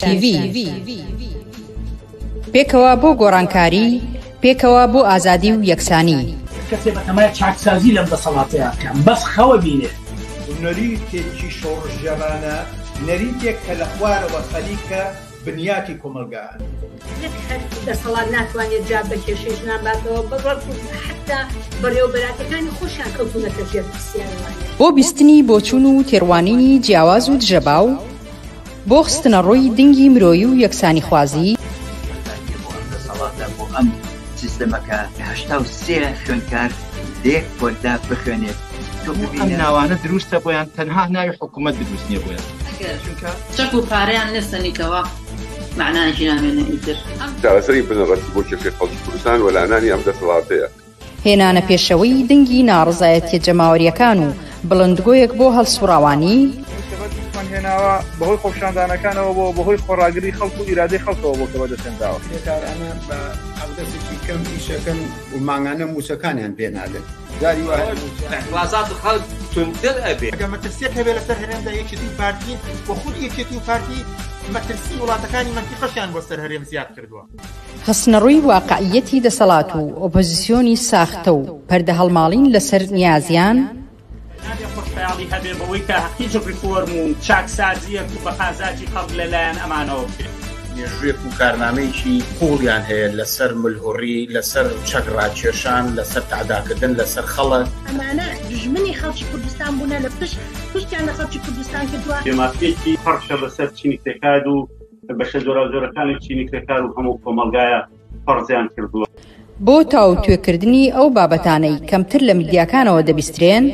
TV پێکەوە بۆ گۆڕانکاری پێکەوە بۆ ئازادی و یەکسانی کەسێ بەتەمایە چاکسازی لەم دەسەڵاتەیە بکەن بەس خەوە بینێ نەریتێکی شۆڕژێرانە نەریتێک کە لە خوارەوە خەلیکە بنیاتی کۆمەلگایە هەر دەسەڵات ناتوانێت جا بە کێشەی ژناباتەوە بەڕەت حتا بەڕێوەبەراتەکانی خۆشیان کەوتونەتە ژێر پرسیارەوانێ بۆ بیستنی بۆچوون و تێڕوانینی جیاواز و دژەباو بۆ خستنە ڕۆی دنگی مرۆیی و یەکسانی خوازی بۆ ئەم سیستەمەکە 83 خوێندکار دێک پۆلدا بخوێنێت ئەم ناوانە دروستە بۆیان تەنها ناوی حکوومەت دروست نییە بۆیان چەک و پارەیان نستنیتەوە معناژی نامێنە ئیتر چارەسەری بنەڕەتی بۆ کێشەی خەڵکی کوردستان و لەعنانی ئەم دەسەڵاتەیە هێنانە پێشەوەی دنگی ناڕزایەتیە جەماوەریەکان و بڵندگۆیەک بۆ هەڵسوڕاوانی هێناوە بەهۆی خۆپشاندانەکانەوە بۆ بەهۆی خۆڕاگری خەڵک و ئیرادەی خەڵکەوە بۆ کەوە دەسێنراوە کارانە بە ئەودەسێکی کەم ئیشەکەن و ماگانە موچەکانیان پێنادن داری وازات خەڵک تونتر ئەبێ ئەگەر مەترسیەک هەبێ لەسەر هەرێمدا یەکێتی و پارتی و خود یەکێتی و پارتی مەترسی وڵاتەکانی مەنتیقەشیان بۆ سەر هەرێم زیاد کردووە خستنەڕووی واقعیەتی دەسەڵات و ئۆپۆزیسیۆنی ساختە و پەردە هەڵماڵین لەسەر نیازیان خۆشحاڵی هەبێ بەوەی کە هیچ ریفۆرم و چاکسازیەک و بەقازاجی خەڵک لەلایەن ئەمانەوە بکرێت مێژوێک و کارنامەیەکی قوڵیان هەیە لەسەر ملهوڕی لەسەر چەکڕاکێشان لەسەر تعداکردن لەسەر خەڵک ئەمانە دژمنی خەڵکی کوردستان بوونە لە پشتیان لە خەڵکی کوردستان کردووە دێماسیەکی پەرشە بەسەر چینی کتێکاد و بەشە جۆرەکانی چینی کتێکار و هەموو کۆمەلگایە پەرزیان کردووە بۆ تاو توێکردنی ئەو بابەتانەی کەمتر لە میدیاکانەوە دەبیسترێن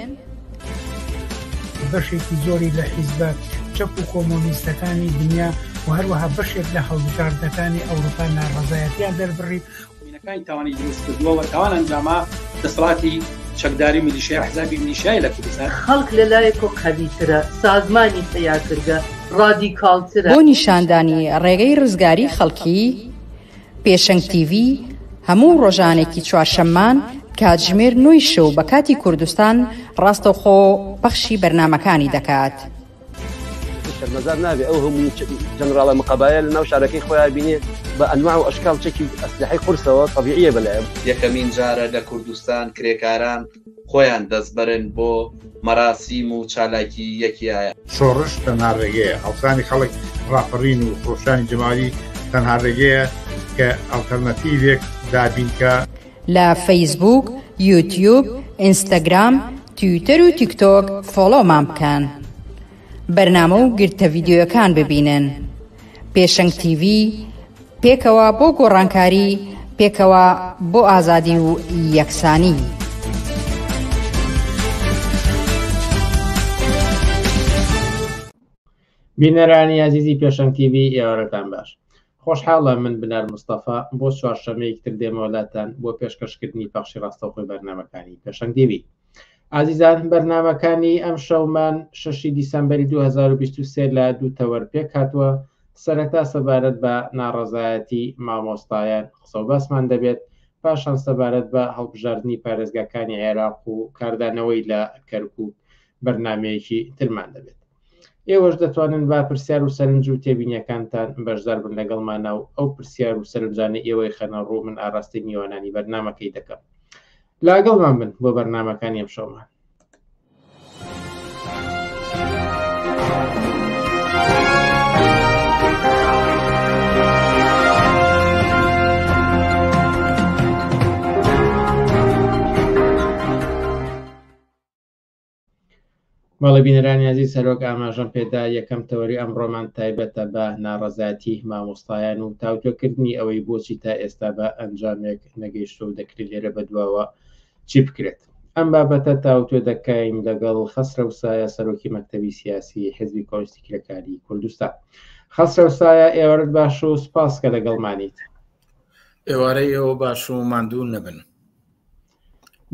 بەشێکی زۆری لە حیزبات چەپ و کۆمۆنیستەکانی دنیا و هەروەها بەشێک لە هەڵبژاردنەکانی ئەوروپا ناڕەزایەتیان دەربڕی مینەکانی تاوانی دروستکردنەوە تاوان ئەنجاما دەسەڵاتی چەکداری میلیشیای حزبی میلیشیای لە کوردستان خەڵک لەلایەک و قەویترە سازمانی تەیارکردە ڕادیکاڵترە بۆ نیشاندانی ڕێگەی ڕزگاری خەڵکی پێشەنگ TV هەموو ڕۆژانێکی چوارشەممان کاتژمێر 9 شەو بە کاتی کوردستان ڕاستەوخۆ پەخشی بەرنامەکانی دەکات شەرمەزار نابێ ئەو هەموو جەنراڵە مقەبایە لە ناو شارەکەی خۆیان بینێ بە ئەنواع و ئەشکال چەکی ئەسلحەی قورسەوە طەبیعیە بەلایەن یەکەمین جارە لە کوردستان کرێکاران خۆیان دەستبەرن بۆ مەراسیم و چالاکی یەکیایە شۆڕش تەنها ڕێگەیە هەڵسانی خەڵک ڕاپەڕین و خۆشانی جەماوی تەنها ڕێگەیە کە ئەڵتەرنەتیڤێک دابینکە لە فەیسبوک، یوتیوب، ئینستاگرام، تویتەر و تیکتۆک فۆلۆمان بکەن بەرنامە و گرتە ڤیدیۆیەکان ببینن پێشەنگ TV پێکەوە بۆ گۆڕانکاری پێکەوە بۆ ئازادی و یەکسانی بینەرانی عزیزی پێشەنگ TV ئێوارەتان باش خۆشحاڵە من بنار مستەفا بۆ چوارشەمەیەکتر دێمەوەلاتان بۆ پێشکەشکردنی پەخشی ڕاستەوخۆی بەرنامەکانی پێشەنگ TV عزیزان بەرنامەکانی ئەم شەومان 6 دیسەمبەری 2023 لە دووتەوەر پێک هاتووە سەرەتا سەبارەت بە ناڕەزایەتی مامۆستایان قسە و باسمان دەبێت پاشان سەبارەت بە هەڵبژاردننی پارێزگاکانی عێراق و کاردانەوەی لە کەرکووک بەرنمەیەکی ترمان دەبێت ئێوەش دەتوانن با پرسیار و سەرنج و تێبینیەکانتان بەشدار بن لەگەڵمانە و ئەو پرسیار و سەرنجانە ئێوەی خەنە ڕوو من ئاراستی میوانانی بەرنمەکەی دەکەم لاگەڵمان بن بۆ بەرنامەکانی ئەم شەومان باڵی بینەرانی عزیز سەرۆک ئاماژەم پێدا یەکەم تەوەری ئەمڕۆمان تایبەتە بە ناڕەزایەتی مامۆستایان و تاوتۆکردنی ئەوەی بۆچی تا ئێستا بە ئەنجامێک نەگەیشتە و دەکرێت لێرە بەدواوە چی بکرێت ئەم بابەتە تاوتۆ دەکاین لەگەڵ خەسرە وسایە سەرۆکی مەکتەبی سیاسی حیزبی کۆمونیستی کرێکاری کوردستان خەسرە وسایە ئێوارەت باش و سپاس کە لەگەڵمانیت ئێوارەی ئێوە باش و ماندوو نەبن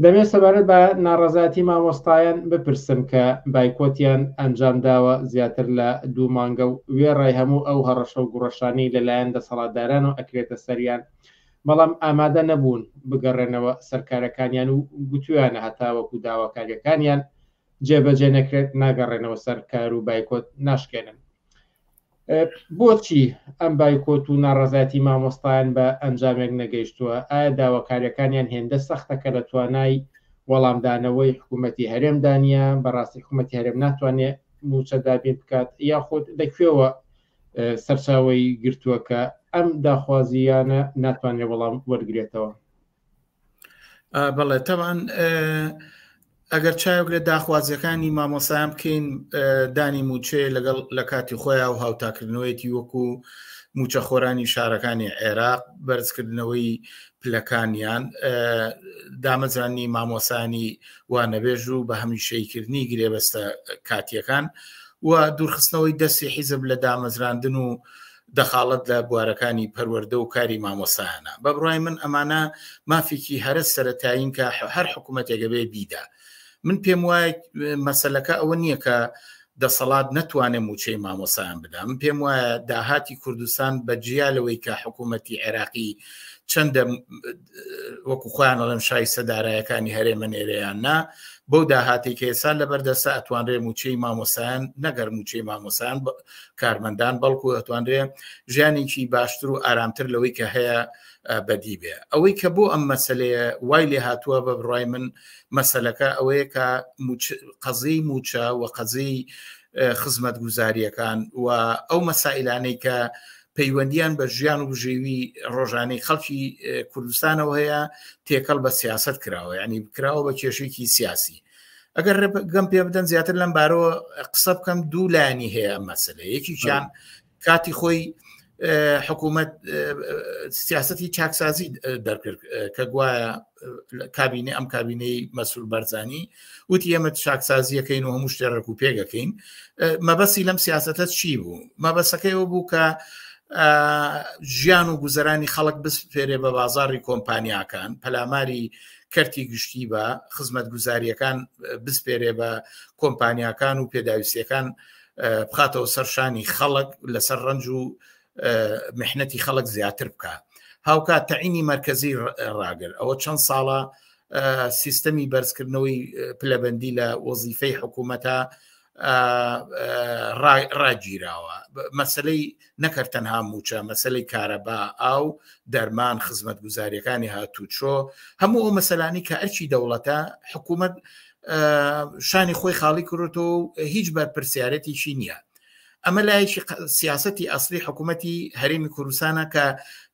دەمێت سەبارەت بە ناڕەزایەتی مامۆستایان بپرسم کە بایکۆتیان ئەنجام داوە زیاتر لە 2 مانگە و وێڕای هەموو ئەو هەڕەشە و گوڕەشانی لەلایەن دەسەڵاتداران و ئەکرێتە سەریان بەڵام ئامادە نەبوون بگەڕێنەوە سەرکارەکانیان و گوتویانە هەتاوەکو داواکاریەکانیان جێبەجێ نەکرێت ناگەڕێنەوە سەرکار و بایکۆت ناشکێنن بۆچی ئەم بایکۆت و ناڕەزایەتی مامۆستایان بە ئەنجامێک نەگەیشتووە؟ ئایا داواکاریەکانیان هێندە سەختەکە لە توانای وەڵامدانەوەی حکوومەتی هەرێمدانە بەڕاستی حکوومەتی هەرێم ناتوانێت موچە دابین بکات یاخود لەکوێوە سەرچاوی گرتووە کە ئەم داخوازیانە ناتوانێت وەڵام وەرگێتەوە؟ بەڵێ تەمان ئەگەر چاوگرێت داخوازیەکانی مامۆسایان بکەین دانی موچێ لەگەڵ لە کاتی خۆیان و هاوتاکردنەوەیەتی وەکو موچە خۆرانی شارەکانی عێراق بەرزکردنەوەی پلەکانیان دامەزرانی مامۆسانی وانەبێژ و بە هەمیشەیکردنی گرێبەستە کاتیەکان و دوورخستنەوەی دەستی حیزب لە دامەزراندن و دەخاڵەت لە بوارەکانی پەروەردە و کاری مامۆسایانە. بە بڕای من ئەمانە مافێکی هەرە سەرەتایین کە هەر حکوومەتێکە بێ بیدا. من پێم وایە مەسەلەکە ئەوە نییە کە دەسەڵات نەتوانێت موچەی مامۆسایان بدا. من پێم وایە داهاتی کوردستان بەجیالەوەی کە حکوومەتی عێراقی چەندە وەکو خۆیان ئەڵێن شای سەدارایەکانی هەرێمە نێرەیان نا بەو داهاتی کە ئێستا لە بەردەسە ئەتوانرێ موچەی مامۆسایان نەگەر موچەی مامۆسایان کارمەندان بەڵکو ئەتوانرێ ژیانێکی باشتر و ئارامتر لەوەی کە هەیە بەدی بێ. ئەوەی کە بۆ ئەم مەسەلەیە وای لێ هاتووە بە بڕای من مەسەلەکە ئەوەیە کە قەزەی موچە و قەزەی خزمەت گوزاریەکان و ئەو مەسائلانەی کە پەیوەندیان بە ژیان و بژێوی ڕۆژانەی خەڵکی کوردستانەوە هەیە تێکەڵ بە سیاست کراوە، یعنی کراوە بە کێشێکی سیاسی. ئەگەر گەم پێ بدەن زیاتر لەم بارەوە قسە بکەم دوو لایانی هەیە ئەم مەسەلە. یەکییان کاتی خۆی حکوومەت سیاسەتی چاکسازی دەرکرد کە گوایە کابینێ ئەم کابینەی مەسئول بەرزانی وتی ئێمە چاکسازیەکەین و هەموو شتێ ڕێک و پێگەکەین. مەبەستی لەم سیاسەتە چی بوو؟ مەبەسەکەیەوە بوو کە ژیان و گوزەرانی خەڵک بسپێرێ بە بازاڕی کۆمپانیاکان، پەلاماری کەرتی گشتی بە خزمەت گوزاریەکان بسپێرێ بە کۆمپانیاکان و پێداویستیەکان بخاتەوە سەرشانی خەڵک لەسەر ڕەنج و محنەتی خەڵک زیاتر بکە. هاوکات تەعینی مەرکەزی ڕاگر ئەوە چەند ساڵە سیستەمی بەرزکردنەوەی پلەبەندی لە وەزیفەی حکوومەتە ڕاگیراوە. مەسلەی نەکرد تەنها موچە، مەسلەی کارەبا، ئاو، دەرمان، خزمەت گوزاریەکانی هاتوچۆ، هەموو ئەو مەسەلانی کە ئەرچی دەوڵەتە حکوومەت شانی خۆی خاڵی کردێتەوە و هیچ بەرپرسیارەتێکی نییە. ئەمە لایەکی سیاسەتی ئەسلی حکوومەتی هەرێمی کوردستانە کە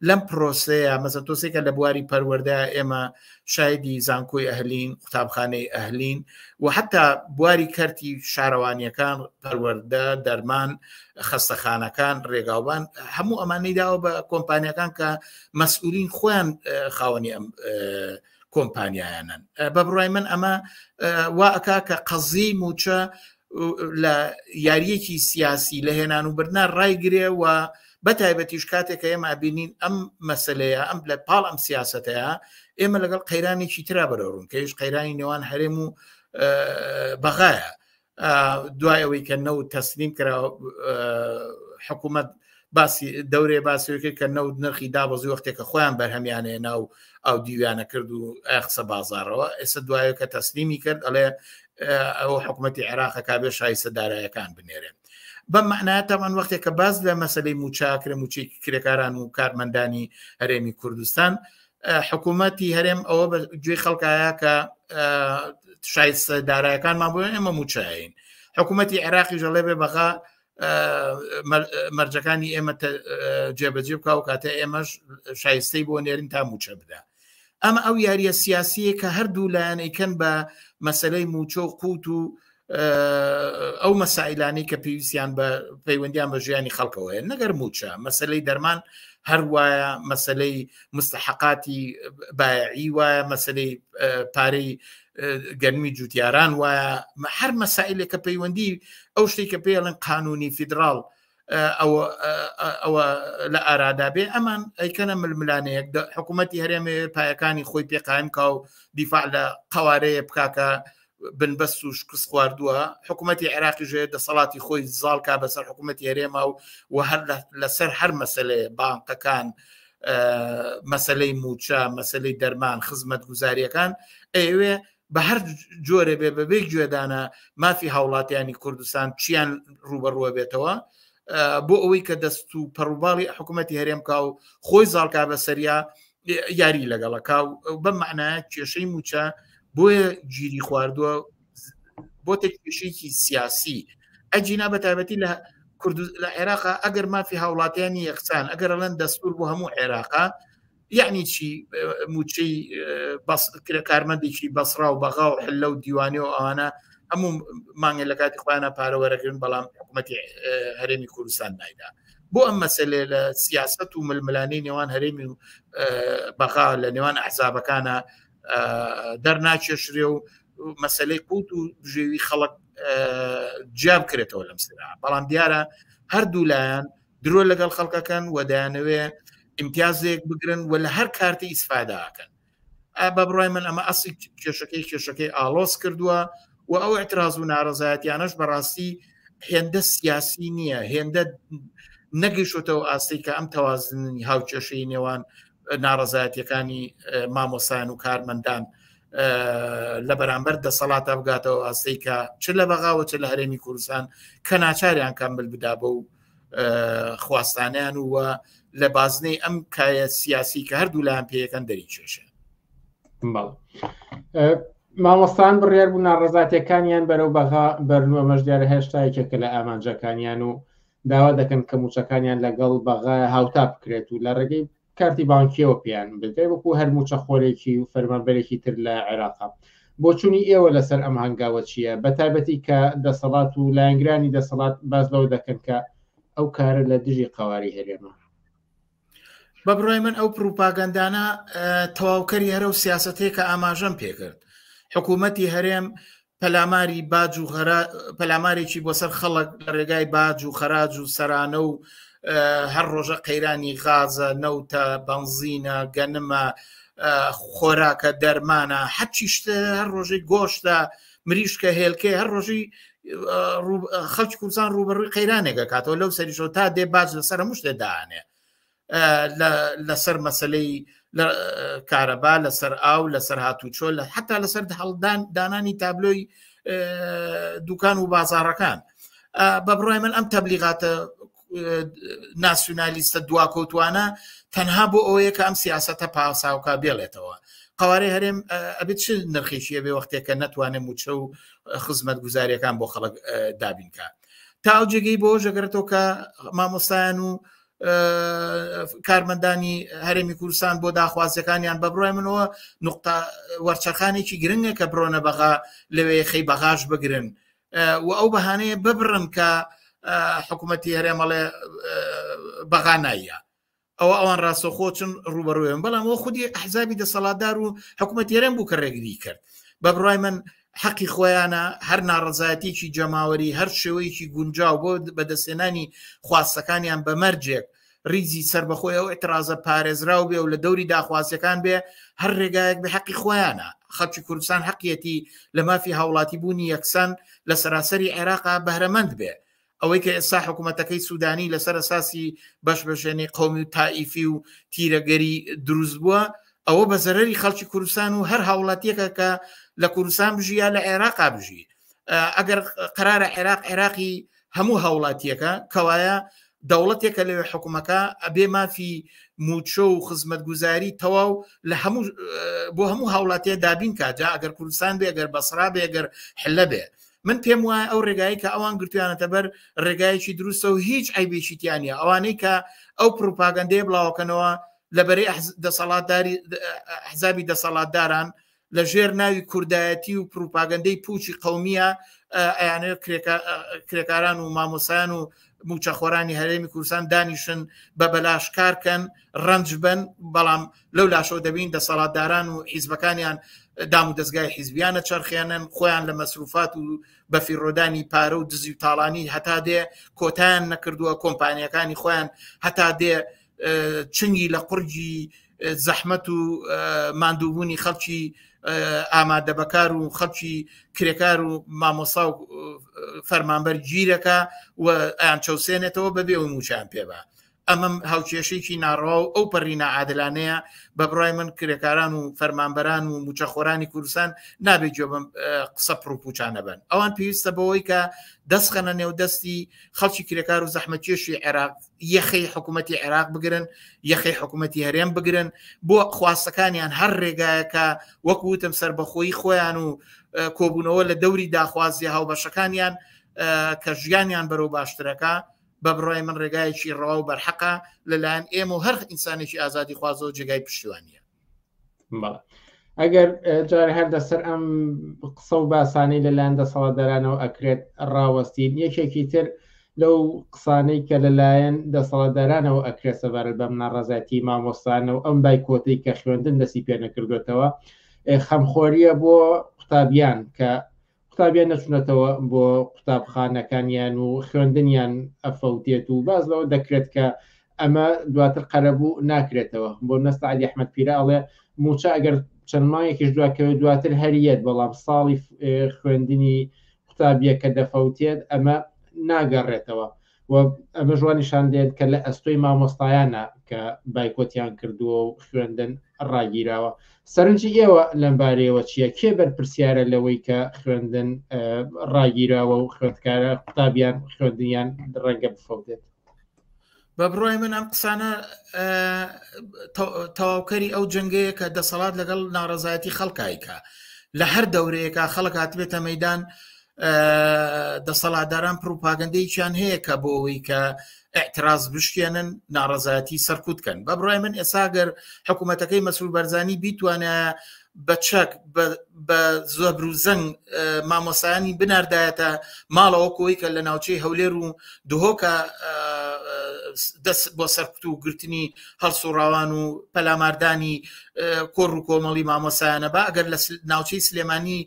لەم پرۆسەیە مەسەڵەن تۆسێکە لە بواری پەروەردە ئێمە شایدی زانکۆی ئەهلین، قوتابخانەی ئەهلین و حتا بواری کەرتی شارەوانیەکان، پەروەردە، دەرمان، خەستەخانەکان، ڕێگاوبان، هەموو ئەمانەی داوە بە کۆمپانیەکان کە مەسئولین خۆیان خاوەنی ئەم کۆمپانیایانن. بە بڕای من ئەمە وا ئەکا کە قەزی موچە لە یاریەکی سیاسی لە هێنان و بردنا ڕایگرێ و بەتایبەتیش کاتێکە ئێمە بینین ئەم مەسلەیە ئەم لە پاڵ ئەم سیاستەیە ئێمە لەگەڵ قەیرانێکی ترا بەرەڕوون کە هیچ قەیرانی نێوان هەرێم و بەغایە. دوای ئەوەی کە نەوت تەسلیم کرا حکوومەت باسی دەورێ باسیەکە کە نەوت نرخی دابەزی وەختێکە خۆیان بەرهەمیانێ ناو ئەو دیویانە کرد و ئەخسە بازارەوە. ئێستا دوایە کە تەسلیمی کرد ئەڵێ ئەو حکوومەتی عێراق کابێ شای سەدارایەکان بنێرێن. بەم معنایە تاوان وەختێک کە باز لە مەسەلەی موچاکرێ موچی کرێکاران و کارمەندانی هەرێمی کوردستان حکوومەتی هەرێم ئەوە بە گوێی خەڵکایە کە شای سەدارایەکانمان بۆ ئێمە موچایین. حکوومەتی عێراقی ژەڵێ بێ بەغا مەرجەکانی ئێمە جێبەجێ بکە و کاتە ئێمەش شایستەی بۆ نێرین تا موچە بدا. ئەمە ئەو یاریە سیاسیە کە هەردوو لایەنەیکەن بە مەسەلەی موچە و قوت و ئەو مەسائلانەی کە پێویستیان بە پەیوەندیان بە ژیانی خەڵکەوەیە نەگەر موچە. مەسەلەی دەرمان هەروایە، مەسەلەی مستحقاتی بایعی وایە، مەسەلەی پارەی گەرمی جوتیاران وایە، هەر مەسائلێک کە پەیوەندی ئەو شتێک کە پێڵێن قانونی فیدراڵ ئەوە لە ئارادا بێ ئەمان ئەیکەنە ململانەیەک حکوومەتی هەرێمێ پایەکانی خۆی پێقایم کا و دیفاع لە قوارەیە بکاکە بنبەست و شکست خواردووە. حکوومەتی عێراقی ژێ دەسەڵاتی خۆی زاڵکا بەسەر حکوومەتی هەرێما و هەر لەسەر هەر مەسەلەیە بانقەکان، مەسەلەی موچە، مەسەلەی دەرمان، خزمەت گوزاریەکان ئەوێ بە هەر جۆرە بێ بەبێ گوێدانە مافی هاوڵاتیانی کوردستان چیان ڕوبەڕوە بێتەوە بۆ ئەوەی کە دەست و پەڕووباڵی حکوومەتی هەرێمکا و خۆی زاڵکا بە سەریا یاری لەگەڵەکە و بەم معنایە کێشەی موچە بۆیە گیری خواردووە بۆ کێشەیەکی سیاسی ئەجینا بە تایبەتی لە عێراقا ئەگەر مافی هاوڵاتیانی یەخسان ئەگەر ئەڵەن دەستور بۆ هەموو عێراقا یعنی چی موچەی کارمەندێکی بەسرا و بەغا و حلە و دیوانی و ئەوانە هەموو مانگە لە کاتی خۆیانە پارەوەرەگرن بەڵام حکوومەتی هەرێمی کوردستان نایدا بۆ ئەم مەسەلێ لە سیاست و ململانەی نێوان هەرێمی و بەغا لە نێوان ئەحزابەکانە دەرناکێشرێ و مەسەلەی قوت و ژێوی خەڵک جیاب کرێتەوە لەم سرا بەڵام دیارە هەردوو لایەن درۆ لەگەڵ خەڵکەکەن و دەیانەوێ امتیازێک بگرن و لە هەر کارتی ئیسفاداکەن بە بڕای من ئەمە ئەسی کێشەکەی ئالۆس کردووە و ئەو اعتراض و ناڕزایەتیانەش بەڕاستی هێندە سیاسی نییە هێندە نەگەیشتەوە ئاستی کە ئەم تەوازنی هاوکێشەی نێوان ناڕزایەتیەکانی مامۆسایان و کارمەندان لە بەرامبەر دەسەڵاتە بگاتەوە ئاستی کە چ لە بەغاوە چ لە هەرێمی کوردستان کە ناچاریان کامل بدا بە و خواستانیان وە لە بازنەی ئەم کایە سیاسی کە هەردوو لایەن پێیەکەن دەری کێشە مامۆستان بڕیار بوو ناڕزاتیەکانیان بەرەو بەغا بەرنووە مەژدیارە هێشتایەکێکە لە ئامانجەکانیان و داوا دەکەن کە موچەکانیان لەگەڵ بەغا هاوتا بکرێت و لە ڕێگەی کارتی بانکیەوە پیان بگەی وەکو هەر موچە خۆرێکی و فەرمانبەرێکی تر لە عێراقا بۆچوونی ئێوە لەسەر ئەم هەنگاوە چییە بە تایبەتی کە دەسەڵات و لایەنگرانی دەسەڵات باز بەو دەکەن کە ئەو کارە لە دژی قەواری هەرێمە بە بڕای من ئەو پروپاگەندانە تەواوکەری هەرە و سیاسەتەیە کە ئاماژەم پێکرد حکوومەتی هەرێم پەلاماری باج و پەلامارێکی بۆ سەر خەڵک لە ڕێگای باج و خەراج و سەرانە و هەر ڕۆژە قەیرانی غازە نەوتە بەنزینە گەنمە خۆراکە دەرمانە هەرچی شتە هەر ڕۆژەی گۆشتە مریشکە هێلکێ هەر ڕۆژی خەڵکی کوردستان ڕوبەڕووی قەیرانێکە کاتەوە لەو سەریشەوە تا دێ باج لەسەر هەموو شتێ داهانێ لەسەر مەسلەی کارەبا لەسەر ئاو لەسەر هاتوچۆ لە حتا لەسەر دانانی تابلۆی دوکان و بازاڕەکان بە بڕای من ئەم تەبلیغاتە ناسیۆنالیستە دواکەوتوانە تەنها بۆ ئەوەیە کە ئەم سیاسەتە پاساوکە بێڵێتەوە قەوارەی هەرێم ئەبێت چ نرخێکیە بێ وەختێکە نەتوانێت موچە و خزمەت گوزاریەکان بۆ خەڵک دابینکە تا ئەو جێگەی بۆ ژەگەرێتەوە کە مامۆستایان و کارمەندانی هەرێمی کوردستان بۆ داخوازیەکانیان بە بڕای منەوە نقطە وەرچەخانێکی گرنگە کە بڕۆنە بەغا لەوێ خەی بەغاش بگرن و ئەو بەهانەیە ببڕن کە حکوومەتی هەرێمەڵێ بەغا نایە ئەوە ئەوان ڕاستەوخۆچن ڕوبەڕوێن بەڵام ئەوە خودی ئەحزابی دەسەڵاتدار و حکوومەتی هەرێم بوو کە ڕێگری کرد بە بڕای من حەقی خۆیانە هەر ناڕزایەتێکی جەماوەری هەر شێوەیەکی گونجاو بۆ بەدەستێنانی خواستەکانیان بە مەرجێک ریزی سربەخۆی ئەو ئێترازە پارێزراو بێ و لە دەوری داخوازیەکان بێ هەر ڕێگایەک بە حەقی خۆیانە خەڵکی کوردستان حەقیەتی لە مافی هاوڵاتی بوونی یەکسان لە سەراسەری عێراقا بەهرەمەند بێ ئەوەی کە ئێستا حکوومەتەکەی سوودانی لەسەر ئەساسی بەشبەشێنی قەومی و تائیفی و تیرەگەری دروست بووە ئەوە بە زەرەری خەڵکی کوردستان و هەر هاوڵاتیەکە کە لە کوردستان بژی یا لە عێراقا بژی ئەگەر قرارە عێراقی هەموو هاوڵاتیەکە کەوایە دەوڵەتێکە لەوێ حکوومەکە ئەبێ مافی موچە و خزمەتگوزاری تەواو لە بۆ هەموو هاوڵاتیە دابین کاجا ئەگەر کوردستان بێ ئەگەر بەسرا بێ ئەگەر حلە بێ من پێم وایە ئەو ڕێگایی کە ئەوان گرتویانەتە بەر ڕێگایەکی دروستە و هیچ عیبێکی تیانە ئەوانەی کە ئەو پروپاگەندەیە بڵاوکەنەوە لەبەرەی دەسەڵاتداری ئەحزابی دەسەڵاتداران لە ژێر ناوی کوردایەتی و پروپاگەندەی پوچی قەومیە ئەیانێت کرێکاران و مامۆسایان و موچەخۆرانی هەرێمی کوردستان دانیشن بە بەلاشکارکەن ڕەنج بن بەڵام لەو لاشەوە دەبین دەسەڵاتداران و حیزبەکانیان دام و دەستگای حیزبیانە چرخێنن خۆیان لە مەسروفات و بەفیڕۆدانی پارە و دزی و تاڵانی هەتا دێ کۆتایان نەکردووە کۆمپانیەکانی خۆیان هەتا دێ چنگی لە قورجی زەحمەت و ماندووبوونی خەڵکی ئامادە بەکار و خەڵکی کرێکار و مامۆسا و فەرمانبەر گیرەکە و ئەیان چەوسێنێتەوە بەبێ و موچیان پێبە ئەمەم هاوکێشێکی ناڕەوا و ئەو پەڕی نائادلانەیە بە بڕای من کرێکاران و فەرمانبەران و موچەخۆرانی کوردستان نابێت جۆ بم قسە پرۆپوچانە بن. ئەوان پێویستە بەوەی کە دەستخەنە نێو دەستی خەڵکی کرێکار و زەحمەتکێشی عێراق یەخەی حکوومەتی عێراق بگرن، یەخەی حکوومەتی هەرێم بگرن بۆ خواستەکانیان هەر ڕێگایەکە وەکوتم سربەخۆیی خۆیان و کۆبوونەوە لە دەوری داخوازی هاوبەشەکانیان کە ژیانیان بەرەو باشترەکە بە بڕای من ڕێگایەکی ڕەوا و بەرحەقە لەلایەن ئێمە و هەر ئینسانێکی ئازادی خوازەوە جێگای پشتیوانیە. ئەگەر جارە هەر دەسەر ئەم قسە و باسانەی لەلایەن دەسەڵاتدارانەوە ئەکرێت ڕاوەستین، یەکێکی تر لەو قسانەی کە لەلایەن دەسەڵاتدارانەوە ئەکرێت سەبارەت بەم ناڕەزایەتی مامۆستانە و ئەم بایکۆتەی کە خوێندن دەستی پێ نەکردوێتەوە خەمخۆریە بۆ قوتابیان کە قوتابیان نەچونەتەوە بۆ قوتابخانەکانیان و خوێندنیان ئەفەوتێت و باز لەوە دەکرێت کە ئەمە دواتر قەرەبوو ناکرێتەوە. بۆ نەستە عەلی ئەحمەد پیرەڵێ موچە ئەگەر چەند مانگێکیش دواکەوێت دواتر هەریەت، بەڵام ساڵی خوێندنی قوتابیە کە دەفەوتێت ئەمە ناگەڕێتەوە. و ئەمە ژوانیشان دێت کە لە ئەستۆی مامۆستایانە کە بایکۆتیان کردووە و خوێندن ڕاگیراوە. سەرنجی ئێوە لەم بارەیەوە چییە؟ کێ بەرپرسیارە لەوەی کە خوێندن ڕاگیراوە و خوێندکارە قوتابیان خوێندنیان ڕەنگە بفەوتێت؟ بە بڕای من ئەم قسانە تەواوکەری ئەو جەنگەیە کە دەسەڵات لەگەڵ ناڕەزایەتی خەڵکایکە لە هەر دەورەیەکە خەڵک هاتبێتە مەیدان دەسەڵاتداران پروپاگەندەیەکیان هەیە کە بۆ ئەوەی کە ئەعتراز بشکێنن ناڕەزایەتی سەرکوتکەن. بە بڕای من ئێساگەر حکوومەتەکەی مەسئول بەرزانی بیتوانە بە چەک بە زۆبر و زەنگ مامۆسایانی بناردایەتە ماڵەوە کۆی کە لە ناوچەی هەولێر و دهۆکە دەست بۆ سەرکوت و گرتنی هەڵسوڕاوان و پەلاماردانی کۆڕ و کۆمەڵی مامۆسایانە بە ئەگەر لە ناوچەی سلێمانی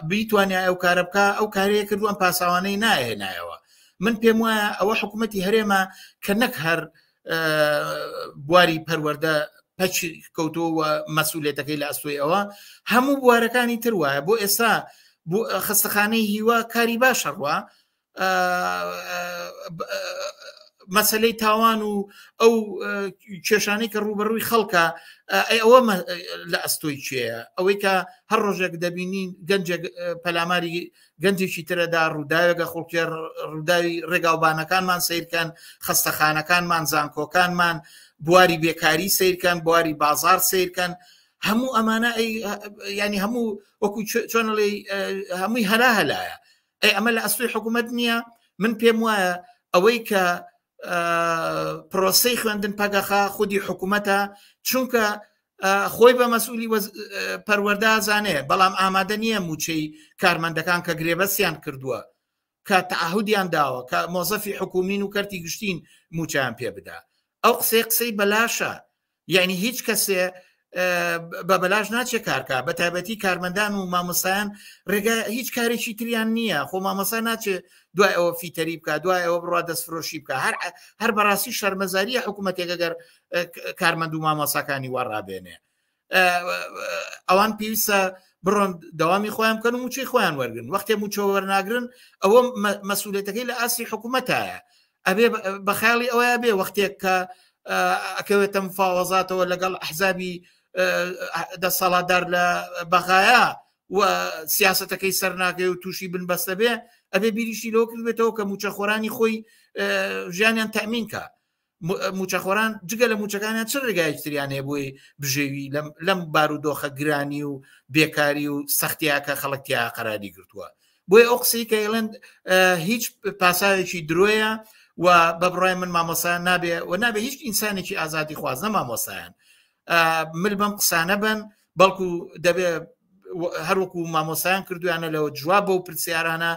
بیتوانیا ئەو کارە بکە ئەو کارەیە کردووان پاساوانەی نایهێنایەوە. من پێم وایە ئەوە حکوومەتی هەرێمە کە نەک هەر بواری پەروەردە پەچ کەوتۆوە مەسئولێتەکەی لە ئەستۆی ئەوە هەموو بوارەکانی تر وایە. بۆ ئێستا بۆ خستەخانەی هیوا کاری باشەڕوە مەسلەی تاوان و ئەو کێشانەی کە ڕوبەڕووی خەڵکە ئەوە لە ئەستۆی چێە ئەوەی کە هەر ڕۆژێک دەبینین گەنجێک پەلاماری گەنجێکی ترەدا ڕووداوێگە خوڵکێ ڕووداوی ڕێگاوبانەکانمان سیرکەن، خستەخانەکانمان، زانکۆکانمان، بواری بێکاری سیرکەن، بواری بازار سیرکەن، هەموو ئەمانە ینی هەموو وەکو چۆنڵێ هەمووی هەلا هەلایە. ئەمە لە ئەستۆی حکوومەت نییە. من پێم وایە ئەوەی کە پرۆسەی خوێندن پەگەخا خودی حکوومەتە، چونکە خۆی بە مەسئولی پەروەردە زانێ، بەڵام ئامادە نییە موچەی کارمەندەکان کە گرێبەستیان کردووە کە تەعهودیان داوە کە مۆزەفی حکومین و کەرتی گشتین موچیان پێ بدا. ئەو قسەی بەلاشە، یعنی هیچ کەسێ بە بەلاش ناچێت کارکە، بە تایبەتی کارمەندان و مامۆستایان ڕێگا هیچ کارێکی تریان نییە. خۆ مامۆستا ناچێت دوای ئەوە فیتەری بکە، دوای ئەوە بڕوا دەستفرۆشی بکە. هەر بەڕاستی شەرمەزاریە حکوومەتێک ئەگەر کارمەند و مامۆساکانی وەڕابێنێ. ئەوان پێویستە بڕۆن دەوامی خۆیان بکەن و موچەی خۆیان وەرگن. وەختێ موچە وەرناگرن ئەوە مەسئولێتەکەی لە ئاسی حکوومەتایە. ئەبێ بە خەیاڵی ئەوەیە بێ وەختێک کە ئەکەوێتە مفاوەزاتەوە لەگەڵ ئەحزابی دەسەڵاتدار لە بەغایە و سیاسەتەکەی سەرناکەی و تووشی بنبەستە بێ، ئەبێ بیریشی لەوە کردبێتەوە کە موچەخۆرانی خۆی ژیانیان تەمینکە. موچەخۆران جگە لە موچەکانیان چ ڕێگایەکتریان هەیە بۆی بژێوی لەم بارودۆخە گرانی و بێکاری و سەختیاکە خەڵکتیا قەراری گرتووە. بۆی ئەو قسەی کە ئێڵێن هیچ پاساوێکی درۆیە و بە بڕای من مامۆسایان نابێ و نابێ هیچ ئینسانێکی ئازادی خوازنە مامۆسایان مل بەم قسانە بن، بەڵکو دەبێ هەروەکو مامۆسایان کردویانە لەوە جواب بۆ پرسیارانە